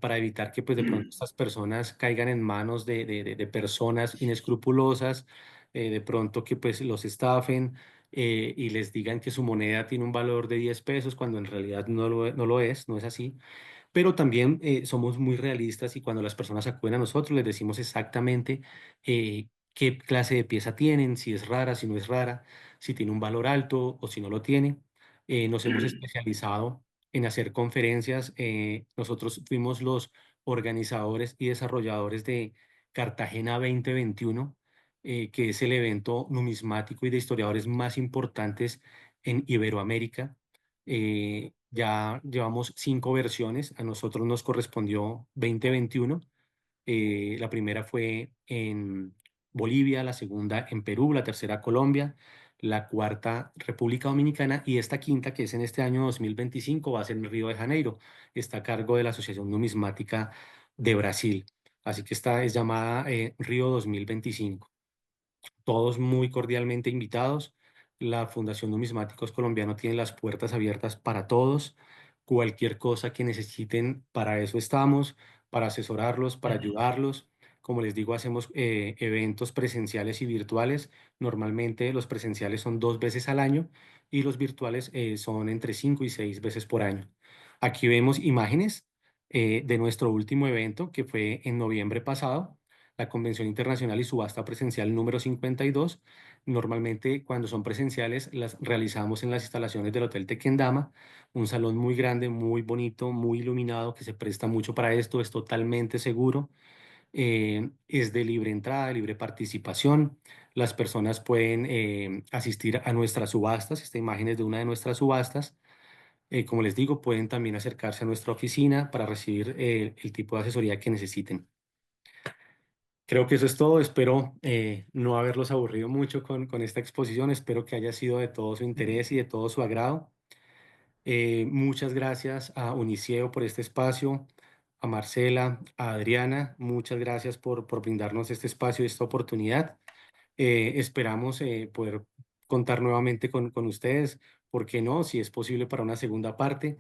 para evitar que pues de pronto estas personas caigan en manos de personas inescrupulosas, de pronto que pues los estafen, y les digan que su moneda tiene un valor de 10 pesos cuando en realidad no lo es, no es así. Pero también somos muy realistas y cuando las personas acuden a nosotros les decimos exactamente qué clase de pieza tienen, si es rara, si no es rara, si tiene un valor alto o si no lo tiene. Nos hemos especializado en hacer conferencias. Nosotros fuimos los organizadores y desarrolladores de Cartagena 2021, que es el evento numismático y de historiadores más importantes en Iberoamérica. Ya llevamos 5 versiones, a nosotros nos correspondió 2021. La primera fue en Bolivia, la segunda en Perú, la tercera Colombia, la cuarta República Dominicana y esta quinta, que es en este año 2025, va a ser en Río de Janeiro. Está a cargo de la Asociación Numismática de Brasil. Así que esta es llamada Río 2025. Todos muy cordialmente invitados. La Fundación Numismáticos Colombiano tiene las puertas abiertas para todos. Cualquier cosa que necesiten, para eso estamos, para asesorarlos, para ayudarlos. Como les digo, hacemos eventos presenciales y virtuales. Normalmente los presenciales son 2 veces al año y los virtuales son entre 5 y 6 veces por año. Aquí vemos imágenes de nuestro último evento que fue en noviembre pasado, la Convención Internacional y Subasta Presencial número 52. Normalmente, cuando son presenciales, las realizamos en las instalaciones del Hotel Tequendama, un salón muy grande, muy bonito, muy iluminado, que se presta mucho para esto, es totalmente seguro, es de libre entrada, libre participación. Las personas pueden asistir a nuestras subastas. Esta imagen es de una de nuestras subastas. Como les digo, pueden también acercarse a nuestra oficina para recibir el tipo de asesoría que necesiten. Creo que eso es todo. Espero no haberlos aburrido mucho con esta exposición. Espero que haya sido de todo su interés y de todo su agrado. Muchas gracias a Uniceo por este espacio, a Marcela, a Adriana. Muchas gracias por brindarnos este espacio y esta oportunidad. Esperamos poder contar nuevamente con ustedes. ¿Por qué no? Si es posible para una segunda parte,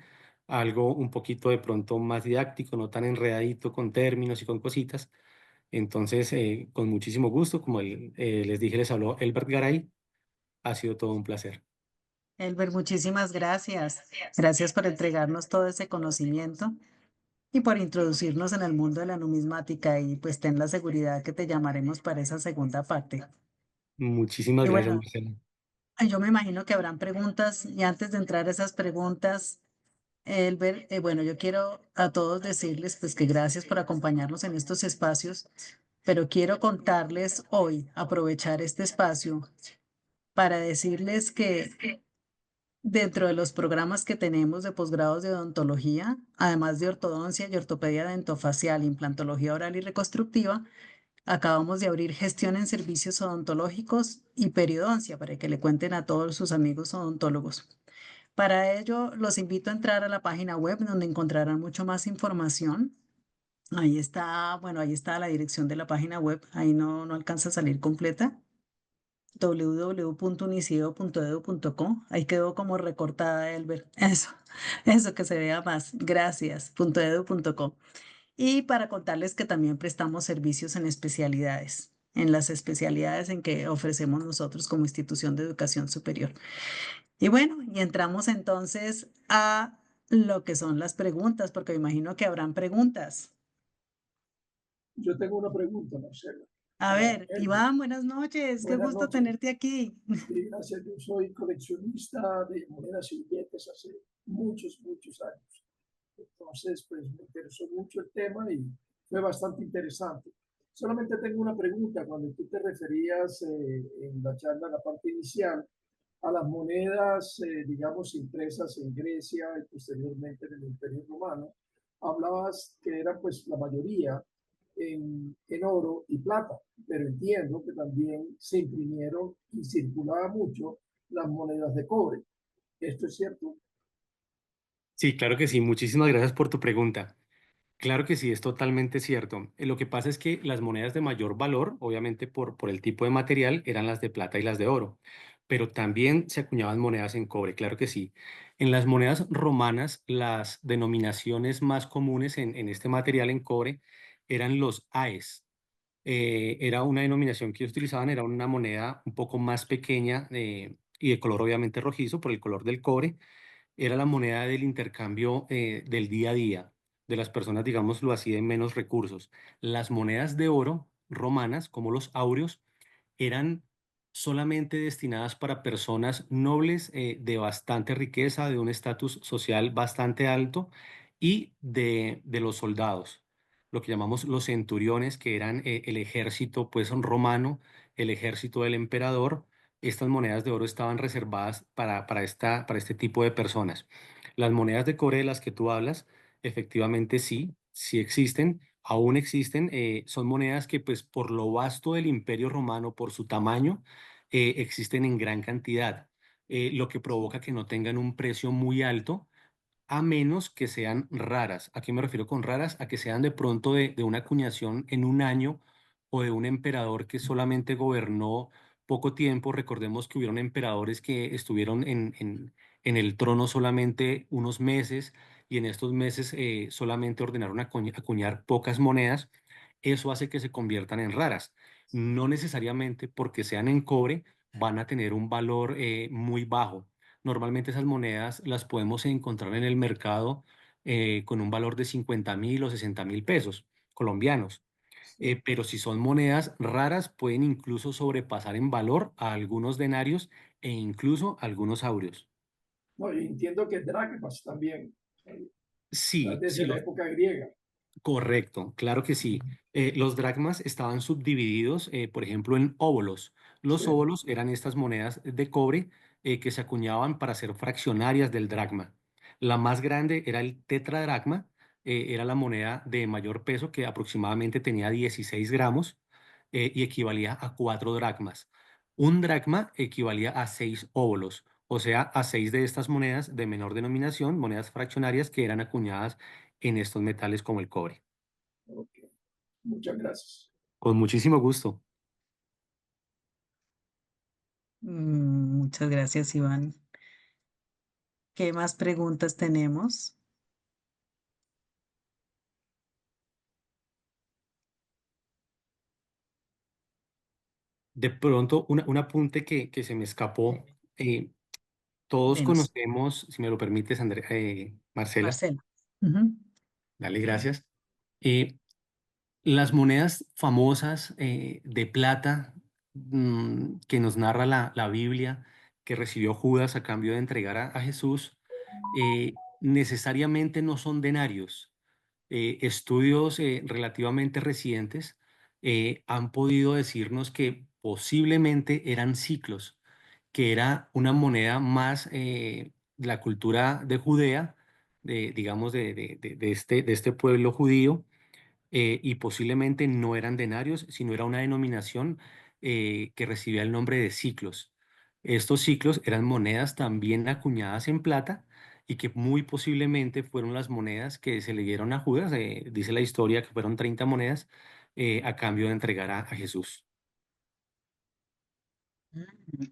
algo un poquito de pronto más didáctico, no tan enredadito con términos y con cositas. Entonces, con muchísimo gusto, como les dije, les habló Elbert Garay. Ha sido todo un placer. Elber, muchísimas gracias. Gracias por entregarnos todo ese conocimiento y por introducirnos en el mundo de la numismática y pues ten la seguridad que te llamaremos para esa segunda parte. Muchísimas Y gracias, bueno, Marcela. yo me imagino que habrán preguntas y antes de entrar a esas preguntas, Elber, bueno, yo quiero a todos decirles pues que gracias por acompañarnos en estos espacios, pero quiero contarles hoy, aprovechar este espacio para decirles que dentro de los programas que tenemos de posgrados de odontología, además de ortodoncia y ortopedia dentofacial, implantología oral y reconstructiva, acabamos de abrir gestión en servicios odontológicos y periodoncia para que le cuenten a todos sus amigos odontólogos. Para ello, los invito a entrar a la página web donde encontrarán mucho más información. Ahí está, bueno, ahí está la dirección de la página web, ahí no alcanza a salir completa www.uniceo.edu.co. Ahí quedó como recortada, Elber. Eso que se vea más. Gracias. .edu.co. Y para contarles que también prestamos servicios en especialidades, en las especialidades en que ofrecemos nosotros como institución de educación superior. Y bueno, y entramos entonces a lo que son las preguntas, porque me imagino que habrán preguntas. Yo tengo una pregunta, Marcela, A para ver, Elmer. Iván, buenas noches. Qué Buenas gusto noches. tenerte aquí. Sí, gracias. Yo soy coleccionista de monedas y billetes hace muchos, muchos años. Entonces, pues me interesó mucho el tema y fue bastante interesante. Solamente tengo una pregunta. Cuando tú te referías en la charla, en la parte inicial, a las monedas, digamos, impresas en Grecia y posteriormente en el Imperio Romano, hablabas que eran pues la mayoría en oro y plata, pero entiendo que también se imprimieron y circulaba mucho las monedas de cobre. ¿Esto es cierto? Sí, claro que sí. Muchísimas gracias por tu pregunta. Claro que sí, es totalmente cierto. Lo que pasa es que las monedas de mayor valor, obviamente por el tipo de material, eran las de plata y las de oro, pero también se acuñaban monedas en cobre, claro que sí. En las monedas romanas, las denominaciones más comunes en este material en cobre eran los AES. Era una denominación que ellos utilizaban, era una moneda un poco más pequeña y de color obviamente rojizo por el color del cobre. Era la moneda del intercambio del día a día de las personas, digámoslo así, de menos recursos. Las monedas de oro romanas, como los aureos, eran solamente destinadas para personas nobles de bastante riqueza, de un estatus social bastante alto y de los soldados, lo que llamamos los centuriones, que eran el ejército pues romano, el ejército del emperador. Estas monedas de oro estaban reservadas para este tipo de personas. Las monedas de cobre de las que tú hablas, efectivamente sí, sí existen, aún existen. Son monedas que pues por lo vasto del Imperio Romano, por su tamaño, existen en gran cantidad, lo que provoca que no tengan un precio muy alto a menos que sean raras. ¿A qué me refiero con raras? A que sean de pronto de una acuñación en un año o de un emperador que solamente gobernó poco tiempo. Recordemos que hubieron emperadores que estuvieron en el trono solamente unos meses y en estos meses solamente ordenaron acuñar pocas monedas. Eso hace que se conviertan en raras. No necesariamente porque sean en cobre van a tener un valor muy bajo. Normalmente esas monedas las podemos encontrar en el mercado con un valor de 50.000 o 60.000 pesos colombianos. Sí. Pero si son monedas raras, pueden incluso sobrepasar en valor a algunos denarios e incluso algunos aureos. No, y entiendo que dracmas también, Sí, sí, desde la época griega. correcto, claro que sí. Los dracmas estaban subdivididos, por ejemplo, en óbolos. Los Sí, óbolos eran estas monedas de cobre que se acuñaban para ser fraccionarias del dracma. La más grande era el tetradracma, era la moneda de mayor peso que aproximadamente tenía 16 gramos y equivalía a 4 dracmas. Un dracma equivalía a 6 óbolos, o sea, a 6 de estas monedas de menor denominación, monedas fraccionarias que eran acuñadas en estos metales como el cobre. ok. Muchas gracias. Con muchísimo gusto. Muchas gracias, Iván. ¿Qué más preguntas tenemos? De pronto, un apunte que se me escapó. eh, Todos Denos, conocemos, si me lo permites, Marcela, Marcela. Ujú. dale gracias. eh, las monedas famosas de plata que nos narra la Biblia, que recibió Judas a cambio de entregar a Jesús, necesariamente no son denarios. Estudios relativamente recientes han podido decirnos que posiblemente eran ciclos, que era una moneda más de la cultura de Judea, digamos, de este pueblo judío, y posiblemente no eran denarios, sino era una denominación que recibía el nombre de ciclos. Estos ciclos eran monedas también acuñadas en plata y que muy posiblemente fueron las monedas que se le dieron a Judas, dice la historia que fueron 30 monedas a cambio de entregar a Jesús. Mm,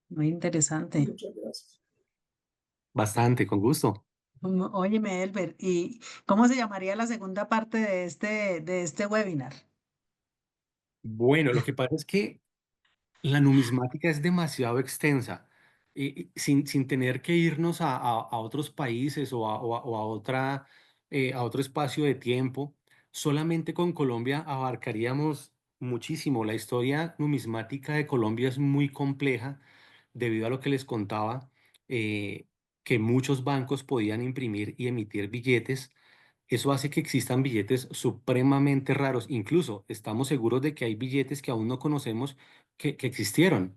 Muy interesante. Muchas gracias. Bastante, con gusto. Óyeme, Elber, ¿y cómo se llamaría la segunda parte de este webinar? Bueno, lo que pasa es que la numismática es demasiado extensa, sin tener que irnos a otros países o a otro espacio de tiempo. Solamente con Colombia abarcaríamos muchísimo. La historia numismática de Colombia es muy compleja debido a lo que les contaba, eh, que muchos bancos podían imprimir y emitir billetes. Eso hace que existan billetes supremamente raros. Incluso estamos seguros de que hay billetes que aún no conocemos que existieron,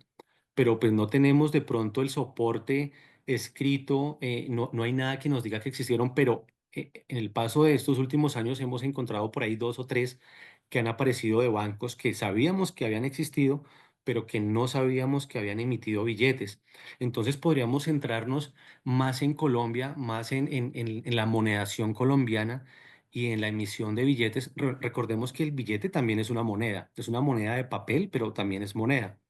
pero pues no tenemos de pronto el soporte escrito, no hay nada que nos diga que existieron, pero en el paso de estos últimos años hemos encontrado por ahí dos o tres que han aparecido de bancos que sabíamos que habían existido, pero que no sabíamos que habían emitido billetes. Entonces podríamos centrarnos más en Colombia, más en la monedación colombiana y en la emisión de billetes. Recordemos que el billete también es una moneda de papel, pero también es moneda.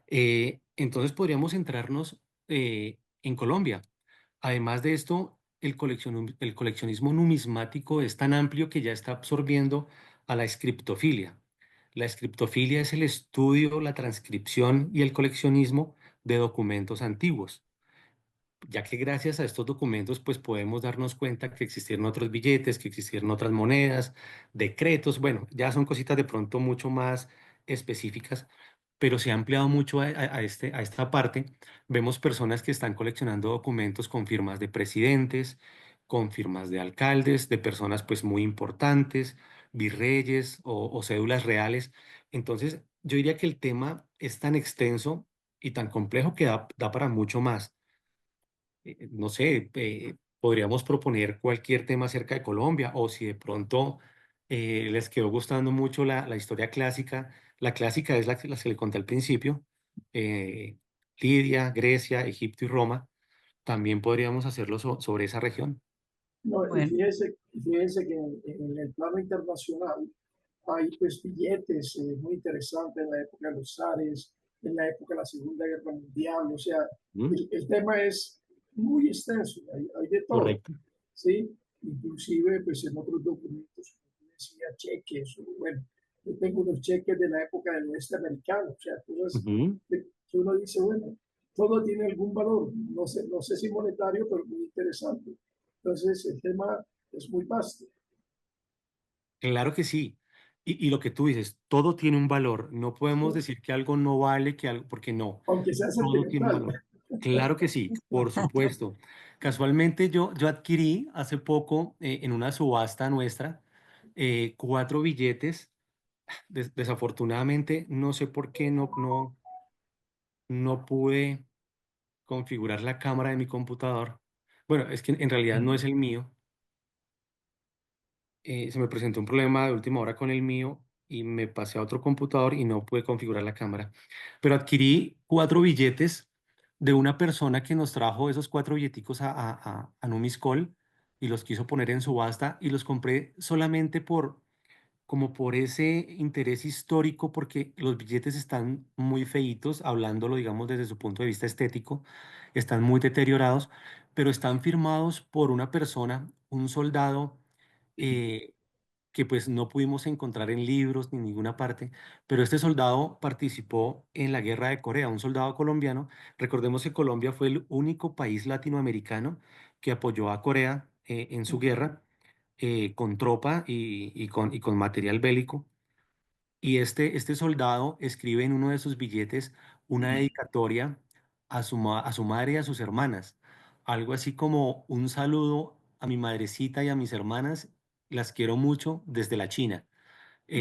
Entonces podríamos centrarnos en Colombia. Además de esto, el coleccionismo numismático es tan amplio que ya está absorbiendo a la escriptofilia. La escriptofilia es el estudio, la transcripción y el coleccionismo de documentos antiguos, ya que gracias a estos documentos pues podemos darnos cuenta que existieron otros billetes, que existieron otras monedas, decretos, bueno, ya son cositas de pronto mucho más específicas, pero se ha ampliado mucho a esta parte. Vemos personas que están coleccionando documentos con firmas de presidentes, con firmas de alcaldes, de personas pues muy importantes, virreyes o cédulas reales. Entonces, yo diría que el tema es tan extenso y tan complejo que da para mucho más. No sé, podríamos proponer cualquier tema acerca de Colombia o si de pronto les quedó gustando mucho la historia clásica. La clásica es la que le conté al principio, eh, Lidia, Grecia, Egipto y Roma. También podríamos hacerlo sobre esa región. No, Bueno, y fíjese que en el plano internacional hay pues billetes muy interesantes en la época de los zares, en la época de la Segunda Guerra Mundial, o sea, ¿Mm? el tema es muy extenso, hay de todo, Correcto. ¿sí? Inclusive pues en otros documentos, como decía, cheques, o, bueno, yo tengo unos cheques de la época del oeste americano, o sea, cosas Ujú. que uno dice, bueno, todo tiene algún valor, no sé si monetario, pero muy interesante. Entonces, el tema es muy vasto, Claro que sí. Y lo que tú dices, todo tiene un valor. No podemos ¿sí? decir que algo no vale, porque no. Aunque sea Todo tiene un sentimental. valor. Claro que sí, por supuesto. Casualmente yo adquirí hace poco en una subasta nuestra 4 billetes. Desafortunadamente no sé por qué no pude configurar la cámara de mi computador. Bueno, es que en realidad no es el mío. Se me presentó un problema de última hora con el mío y me pasé a otro computador y no pude configurar la cámara. Pero adquirí 4 billetes de una persona que nos trajo esos 4 billeticos a Numiscol y los quiso poner en subasta y los compré solamente como por ese interés histórico, porque los billetes están muy feitos, hablándolo, digamos, desde su punto de vista estético, están muy deteriorados, pero están firmados por una persona, un soldado, eh, que pues no pudimos encontrar en libros ni en ninguna parte, pero este soldado participó en la guerra de Corea, un soldado colombiano. Recordemos que Colombia fue el único país latinoamericano que apoyó a Corea en su guerra con tropa y con material bélico. Y este soldado escribe en uno de sus billetes una dedicatoria a su madre y a sus hermanas. Algo así como un saludo a mi madrecita y a mis hermanas, las quiero mucho desde la China.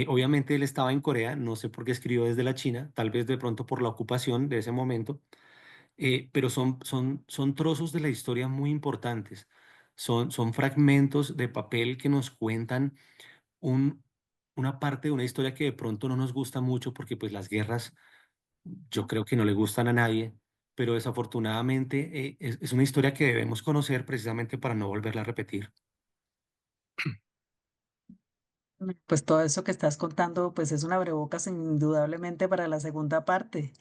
Obviamente él estaba en Corea, no sé por qué escribió desde la China, tal vez de pronto por la ocupación de ese momento, pero son trozos de la historia muy importantes. Son fragmentos de papel que nos cuentan un, una parte de una historia que de pronto no nos gusta mucho porque pues las guerras yo creo que no le gustan a nadie, pero desafortunadamente es una historia que debemos conocer precisamente para no volverla a repetir. pues todo eso que estás contando, pues es una abrebocas indudablemente para la segunda parte.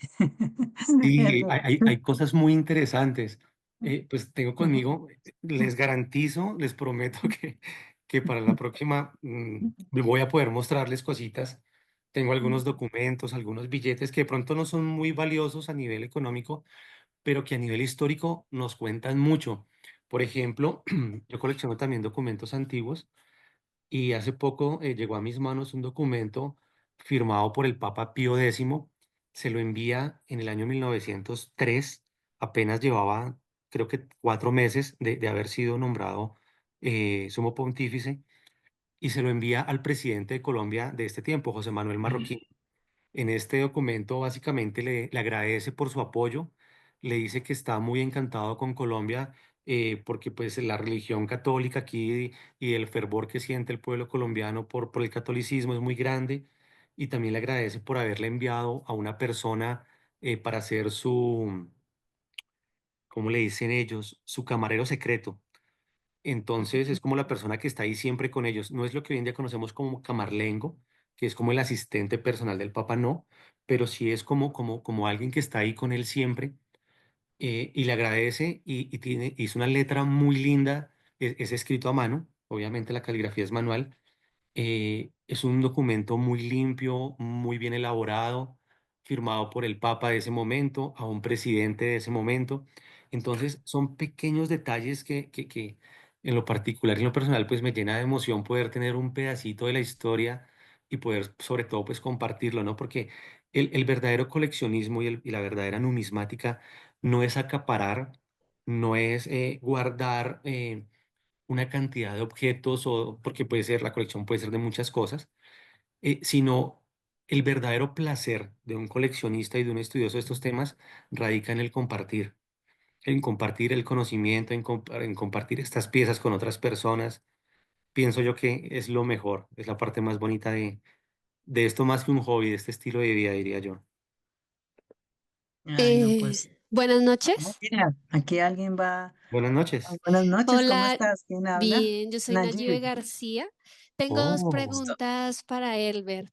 Sí, hay cosas muy interesantes. Pues tengo conmigo, les garantizo, les prometo que para la próxima voy a poder mostrarles cositas. Tengo algunos documentos, algunos billetes que de pronto no son muy valiosos a nivel económico, pero que a nivel histórico nos cuentan mucho. Por ejemplo, yo colecciono también documentos antiguos y hace poco llegó a mis manos un documento firmado por el Papa Pío X. Se lo envía en el año 1903. Apenas llevaba, creo que 4 meses de haber sido nombrado sumo pontífice, y se lo envía al presidente de Colombia de este tiempo, José Manuel Marroquín. En este documento básicamente le agradece por su apoyo, le dice que está muy encantado con Colombia porque pues la religión católica aquí y el fervor que siente el pueblo colombiano por el catolicismo es muy grande y también le agradece por haberle enviado a una persona para ser su, ¿cómo le dicen ellos? Su camarero secreto. Entonces es como la persona que está ahí siempre con ellos. No es lo que hoy en día conocemos como camarlengo, que es como el asistente personal del Papa, no, pero sí es como alguien que está ahí con él siempre y le agradece hizo una letra muy linda, es escrito a mano, obviamente la caligrafía es manual, es un documento muy limpio, muy bien elaborado, firmado por el Papa de ese momento, a un presidente de ese momento. Entonces, son pequeños detalles que en lo particular y en lo personal, pues me llena de emoción poder tener un pedacito de la historia y poder, sobre todo, pues compartirlo, ¿no? Porque el verdadero coleccionismo y la verdadera numismática no es acaparar, no es guardar. Una cantidad de objetos o porque puede ser, la colección puede ser de muchas cosas, sino el verdadero placer de un coleccionista y de un estudioso de estos temas radica en compartir el conocimiento, en compartir estas piezas con otras personas. Pienso yo que es lo mejor, es la parte más bonita de esto más que un hobby, de este estilo de vida, diría yo. Ay, no, pues, Buenas oh, noches. mira, aquí alguien va. Buenas Ah, noches. buenas noches, ¿cómo Hola, estás? ¿Quién habla? bien, yo soy Nayibe Nayibe. García. Tengo dos Oh, Gusto. preguntas para Elbert.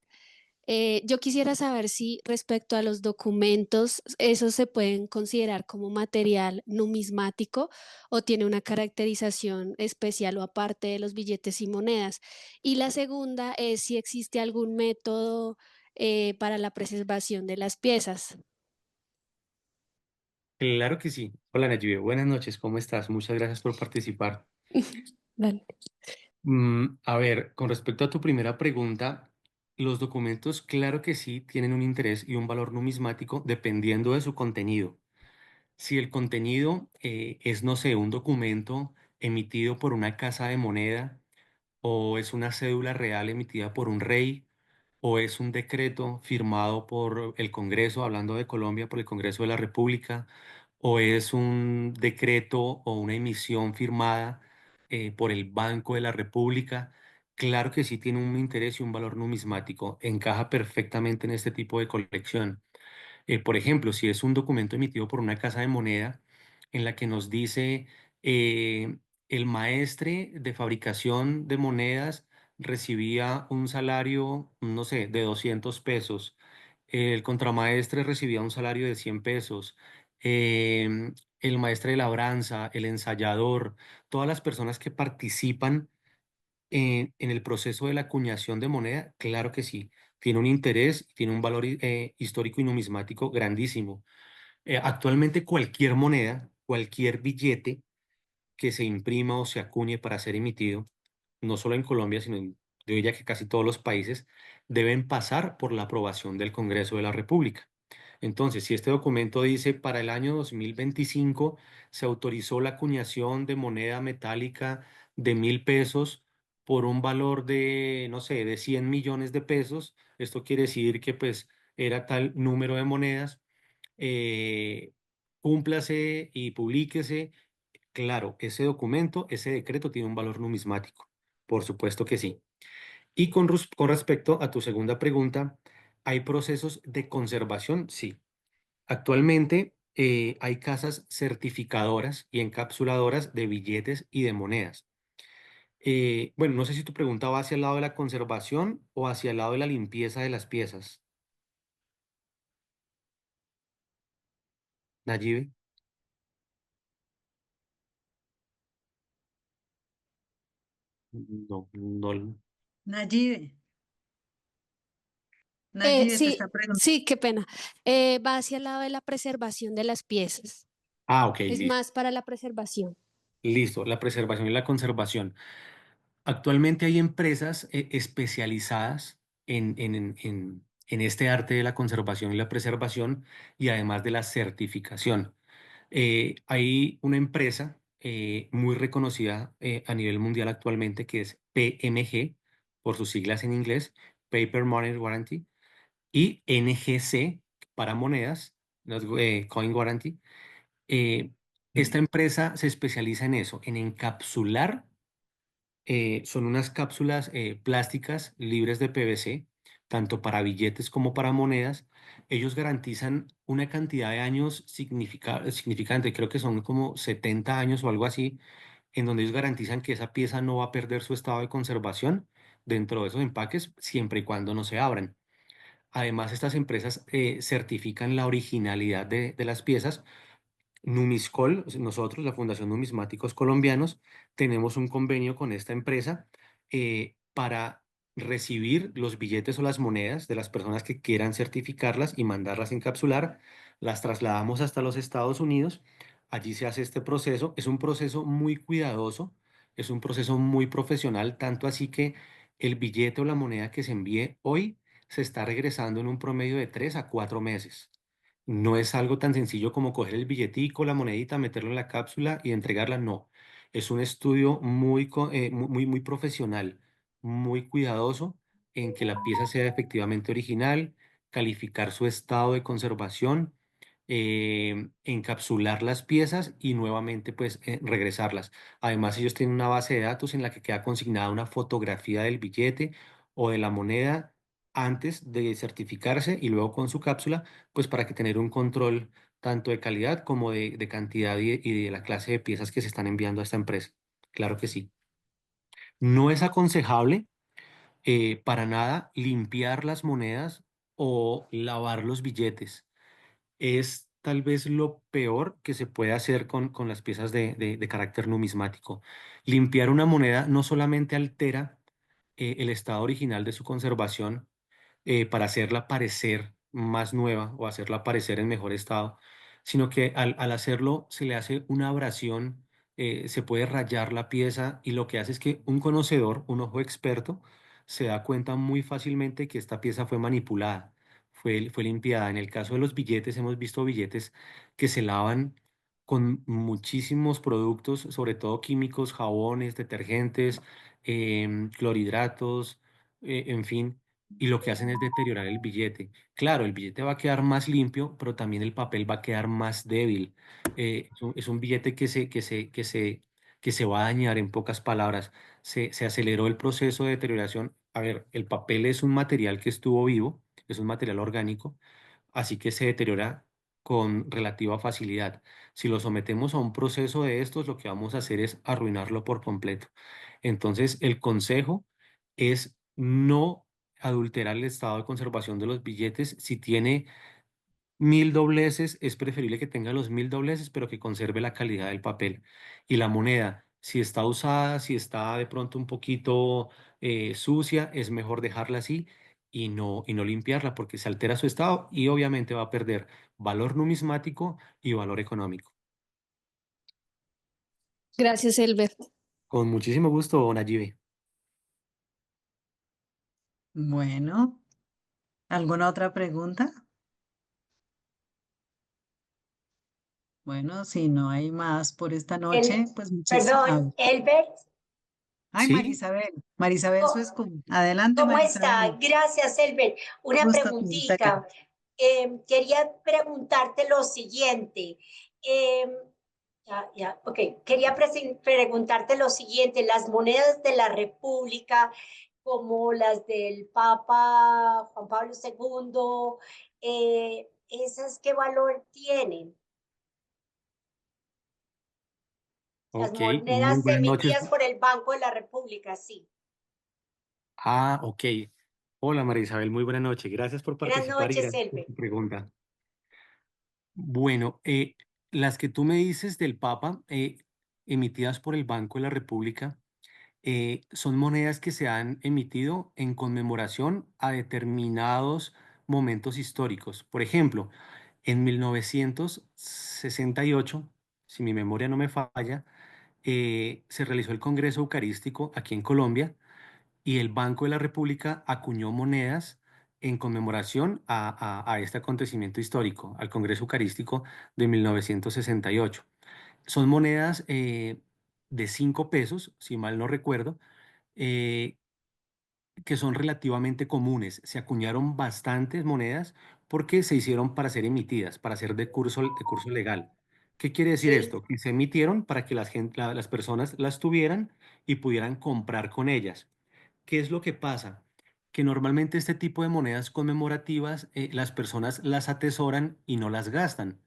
Yo quisiera saber si respecto a los documentos, esos se pueden considerar como material numismático o tiene una caracterización especial o aparte de los billetes y monedas. Y la segunda es si existe algún método para la preservación de las piezas. claro que sí. Hola Nayibe, buenas noches, ¿cómo estás? Muchas gracias por participar. Dale. A ver, con respecto a tu primera pregunta, los documentos, claro que sí, tienen un interés y un valor numismático dependiendo de su contenido. Si el contenido es, no sé, un documento emitido por una casa de moneda, o es una cédula real emitida por un rey, o es un decreto firmado por el Congreso, hablando de Colombia, por el Congreso de la República, o es un decreto o una emisión firmada por el Banco de la República. Claro que sí tiene un interés y un valor numismático, encaja perfectamente en este tipo de colección. Por ejemplo, si es un documento emitido por una casa de moneda en la que nos dice eh, el maestre de fabricación de monedas recibía un salario, no sé, de 200 pesos, el contramaestre recibía un salario de 100 pesos, el maestre de labranza, el ensayador, todas las personas que participan en el proceso de la acuñación de moneda, claro que sí, tiene un interés, tiene un valor histórico y numismático grandísimo. Actualmente cualquier moneda, cualquier billete que se imprima o se acuñe para ser emitido, no solo en Colombia, sino yo diría que casi todos los países, deben pasar por la aprobación del Congreso de la República. Entonces, si este documento dice para el año 2025 se autorizó la acuñación de moneda metálica de 1.000 pesos por un valor de, no sé, de 100 millones de pesos, esto quiere decir que pues era tal número de monedas, eh, cúmplase y publíquese. Claro, ese documento, ese decreto tiene un valor numismático, por supuesto que sí. Y con respecto a tu segunda pregunta, ¿hay procesos de conservación? Sí. Actualmente hay casas certificadoras y encapsuladoras de billetes y de monedas. Bueno, no sé si tu pregunta va hacia el lado de la conservación o hacia el lado de la limpieza de las piezas. Nayibe. No, no. Nayibe, Nayibe te está Sí, preguntando. sí, qué pena. Va hacia el lado de la preservación de las piezas. Ah, ok, Es listo. más para la preservación. Listo, la preservación y la conservación. Actualmente hay empresas especializadas en este arte de la conservación y la preservación y además de la certificación. Hay una empresa muy reconocida a nivel mundial actualmente que es PMG, por sus siglas en inglés, Paper Money Guarantee, y NGC para monedas, Coin Guarantee. Eh, esta empresa se especializa en eso, en encapsular son unas cápsulas plásticas libres de PVC tanto para billetes como para monedas, ellos garantizan una cantidad de años significante, creo que son como 70 años o algo así, en donde ellos garantizan que esa pieza no va a perder su estado de conservación dentro de esos empaques siempre y cuando no se abran. Además, estas empresas certifican la originalidad de las piezas. Numiscol, nosotros, la Fundación Numismáticos Colombianos, tenemos un convenio con esta empresa para recibir los billetes o las monedas de las personas que quieran certificarlas y mandarlas encapsular. Las trasladamos hasta los Estados Unidos. Allí se hace este proceso. Es un proceso muy cuidadoso, es un proceso muy profesional, tanto así que el billete o la moneda que se envíe hoy se está regresando en un promedio de 3 a 4 meses. No es algo tan sencillo como coger el billetico, la monedita, meterlo en la cápsula y entregarla. No, es un estudio muy profesional, muy cuidadoso en que la pieza sea efectivamente original, calificar su estado de conservación, encapsular las piezas y nuevamente pues regresarlas. Además, ellos tienen una base de datos en la que queda consignada una fotografía del billete o de la moneda antes de certificarse y luego con su cápsula, pues para que tener un control tanto de calidad como de cantidad y de la clase de piezas que se están enviando a esta empresa. Claro que sí. No es aconsejable para nada limpiar las monedas o lavar los billetes. Es tal vez lo peor que se puede hacer con las piezas de carácter numismático. Limpiar una moneda no solamente altera el estado original de su conservación, para hacerla parecer más nueva o hacerla parecer en mejor estado, sino que al hacerlo se le hace una abrasión, se puede rayar la pieza y lo que hace es que un conocedor, un ojo experto, se da cuenta muy fácilmente que esta pieza fue manipulada, fue limpiada. En el caso de los billetes, hemos visto billetes que se lavan con muchísimos productos, sobre todo químicos, jabones, detergentes, clorhidratos, en fin, y lo que hacen es deteriorar el billete. Claro, el billete va a quedar más limpio, pero también el papel va a quedar más débil. Es un billete que se va a dañar, en pocas palabras. Se aceleró el proceso de deterioración. A ver, el papel es un material que estuvo vivo, es un material orgánico, así que se deteriora con relativa facilidad. Si lo sometemos a un proceso de estos, lo que vamos a hacer es arruinarlo por completo. Entonces, el consejo es no adulterar el estado de conservación de los billetes. Si tiene 1000 dobleces, es preferible que tenga los 1000 dobleces, pero que conserve la calidad del papel. Y la moneda, si está usada, si está de pronto un poquito sucia, es mejor dejarla así y no limpiarla porque se altera su estado y obviamente va a perder valor numismático y valor económico. Gracias, Elbert. Con muchísimo gusto, Nayibe. Bueno, ¿alguna otra pregunta? Bueno, si no hay más por esta El, noche, pues muchísimas. perdón, Elbert, Ay, Sí, Marisabel ¿cómo, Suescun. Adelante, cómo está? Marisabel. Gracias, Elbert. Una Gusto tenerte acá. preguntita. Quería preguntarte lo siguiente. Em, ok. Quería preguntarte lo siguiente. Las monedas de la República, como las del Papa Juan Pablo II, ¿esas qué valor tienen? Las ok, muy monedas buenas noches. emitidas por el Banco de la República, sí. Ok. Hola María Isabel, muy buena noche. Gracias por Buenas participar y noches, gracias por Elbert. tu pregunta. Bueno, las que tú me dices del Papa, emitidas por el Banco de la República, son monedas que se han emitido en conmemoración a determinados momentos históricos. Por ejemplo, en 1968, si mi memoria no me falla, se realizó el Congreso Eucarístico aquí en Colombia y el Banco de la República acuñó monedas en conmemoración a este acontecimiento histórico, al Congreso Eucarístico de 1968. Son monedas de 5 pesos, si mal no recuerdo, eh, que son relativamente comunes. Se acuñaron bastantes monedas porque se hicieron para ser emitidas, para ser de curso legal. ¿Qué quiere decir Sí, esto? Que se emitieron para que las personas las tuvieran y pudieran comprar con ellas. ¿Qué es lo que pasa? que normalmente este tipo de monedas conmemorativas las personas las atesoran y no las gastan.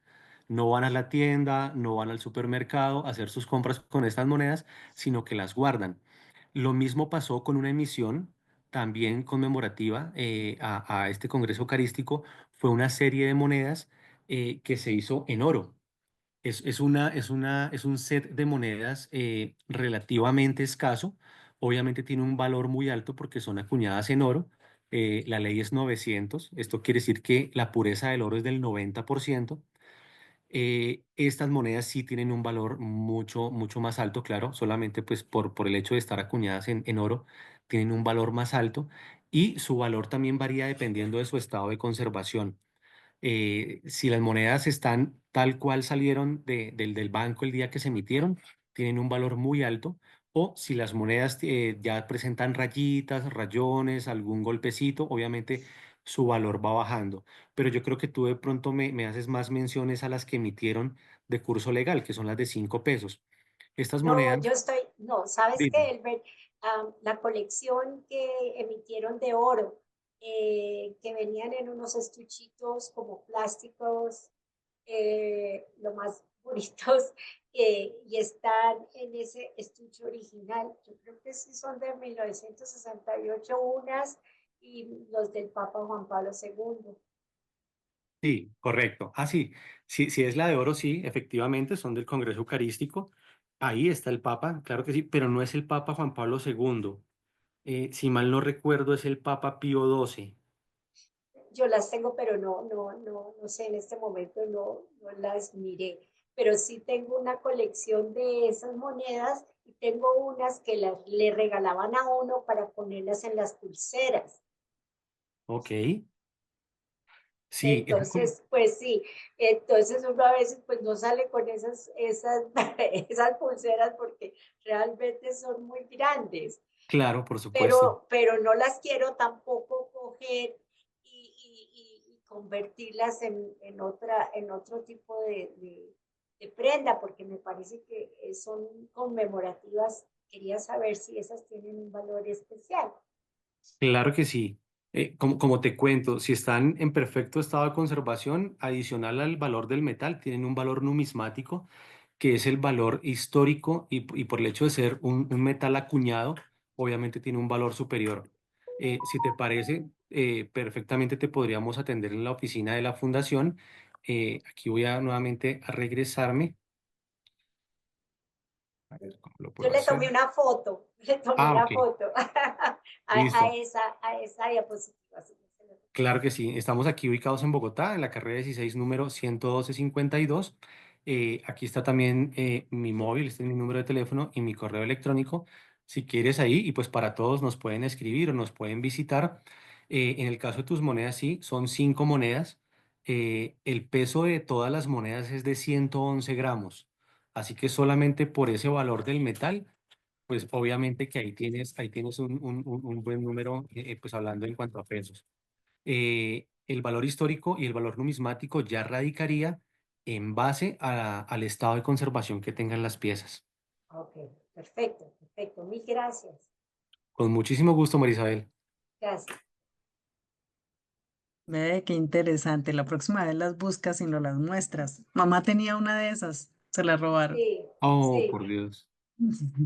No van a la tienda, no van al supermercado a hacer sus compras con estas monedas, sino que las guardan. Lo mismo pasó con una emisión también conmemorativa a este Congreso Eucarístico. Fue una serie de monedas que se hizo en oro. Es un set de monedas relativamente escaso. Obviamente tiene un valor muy alto porque son acuñadas en oro. La ley es 900. Esto quiere decir que la pureza del oro es del 90%. Estas monedas sí tienen un valor mucho, mucho más alto, claro, solamente pues por el hecho de estar acuñadas en oro, tienen un valor más alto y su valor también varía dependiendo de su estado de conservación. Si las monedas están tal cual salieron del banco el día que se emitieron, tienen un valor muy alto. O si las monedas ya presentan rayitas, rayones, algún golpecito, obviamente su valor va bajando. Pero yo creo que tú de pronto me haces más menciones a las que emitieron de curso legal, que son las de 5 pesos. Estas No, monedas, no, ¿sabes dime. qué, Elber? La colección que emitieron de oro, que venían en unos estuchitos como plásticos, lo más bonitos, y están en ese estuche original. Yo creo que sí son de 1968 unas y los del Papa Juan Pablo II. Sí, correcto. Ah, sí, sí, sí es la de oro, sí, efectivamente, son del Congreso Eucarístico. Ahí está el Papa, claro que sí, pero no es el Papa Juan Pablo II. Si mal no recuerdo, es el Papa Pío XII. Yo las tengo, pero no sé, en este momento no las miré. Pero sí tengo una colección de esas monedas y tengo unas que le regalaban a uno para ponerlas en las pulseras. Ok, sí, Entonces, pues sí, entonces uno a veces pues no sale con esas pulseras porque realmente son muy grandes. claro, por supuesto. Pero no las quiero tampoco coger y convertirlas en otro tipo de prenda, porque me parece que son conmemorativas. Quería saber si esas tienen un valor especial. Claro que sí. Como te cuento, si están en perfecto estado de conservación, adicional al valor del metal, tienen un valor numismático, que es el valor histórico y por el hecho de ser un metal acuñado, obviamente tiene un valor superior. Si te parece, perfectamente te podríamos atender en la oficina de la fundación. Aquí voy a nuevamente a regresarme. A ver cómo lo Yo puedo le hacer. tomé una foto, le tomé Ah, una ok, foto listo. a esa diapositiva. Así que Claro que sí, estamos aquí ubicados en Bogotá, en la carrera 16, número 11252. Aquí está también mi móvil, este es mi número de teléfono y mi correo electrónico. Si quieres ahí, y pues para todos nos pueden escribir o nos pueden visitar. En el caso de tus monedas, sí, son 5 monedas. El peso de todas las monedas es de 111 gramos. Así que solamente por ese valor del metal, pues obviamente que ahí tienes un buen número, pues hablando en cuanto a pesos. El valor histórico y el valor numismático ya radicaría en base al estado de conservación que tengan las piezas. ok, perfecto, perfecto. Mil gracias. Con muchísimo gusto, Marisabel. Gracias. Ve, qué interesante. La próxima vez las buscas y no las muestras. Mamá tenía una de esas, se la robaron. Sí, Oh, sí. por Dios.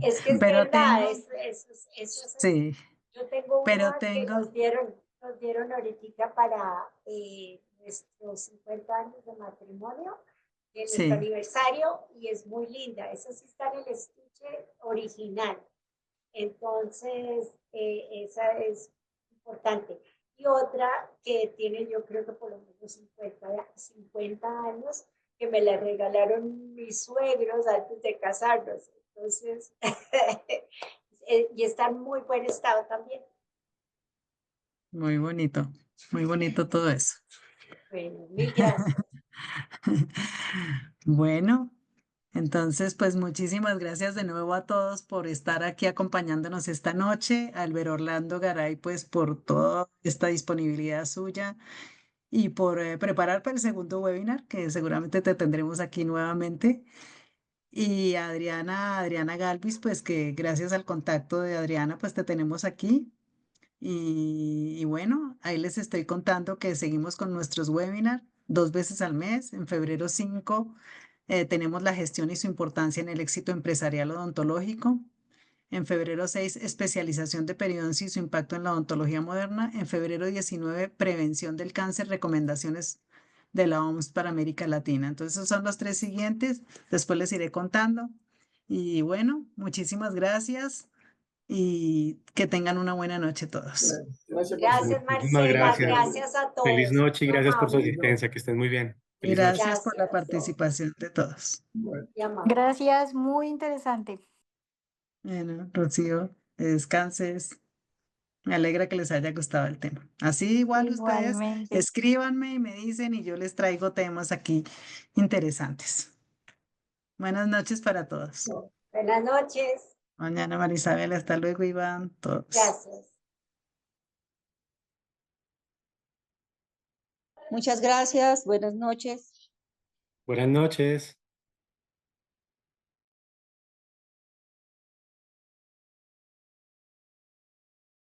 Es que es Pero verdad, tengo, eso es así. sí, Yo tengo pero una que tengo, nos dieron ahorita para nuestros 50 años de matrimonio, de nuestro sí, aniversario, y es muy linda. Esa sí está en el estuche original. Entonces, esa es importante. Y otra que tiene yo creo que por lo menos 50 años, que me la regalaron mis suegros antes de casarnos. Entonces, y está en muy buen estado también. muy bonito todo eso. Bueno, mil gracias. Bueno, entonces, pues muchísimas gracias de nuevo a todos por estar aquí acompañándonos esta noche. Albert Orlando Garay, pues por toda esta disponibilidad suya y por preparar para el segundo webinar, que seguramente te tendremos aquí nuevamente. Y Adriana Galvis, pues que gracias al contacto de Adriana, pues te tenemos aquí. Y bueno, ahí les estoy contando que seguimos con nuestros webinars 2 veces al mes. En febrero 5 tenemos la gestión y su importancia en el éxito empresarial odontológico. En febrero 6, especialización de periodoncia y su impacto en la odontología moderna. En febrero 19, prevención del cáncer, recomendaciones de la OMS para América Latina. Entonces, esos son los 3 siguientes. Después les iré contando. Y bueno, muchísimas gracias y que tengan una buena noche todos. Bueno, gracias, Gracias, Muchísimas Marcela. gracias. Gracias a Feliz todos. noche y Muy gracias por su amable. asistencia. Que estén muy bien. Y Feliz noche. gracias por la Gracias. participación de todos. Bueno. Muy amable. Gracias, muy interesante. Bueno, Rocío, que descanses. Me alegra que les haya gustado el tema. Así igual ustedes Igualmente. escríbanme y me dicen y yo les traigo temas aquí interesantes. Buenas noches para todos. Buenas noches. Mañana Marisabel, hasta luego Iván, todos. Gracias. Muchas gracias, buenas noches. Buenas noches.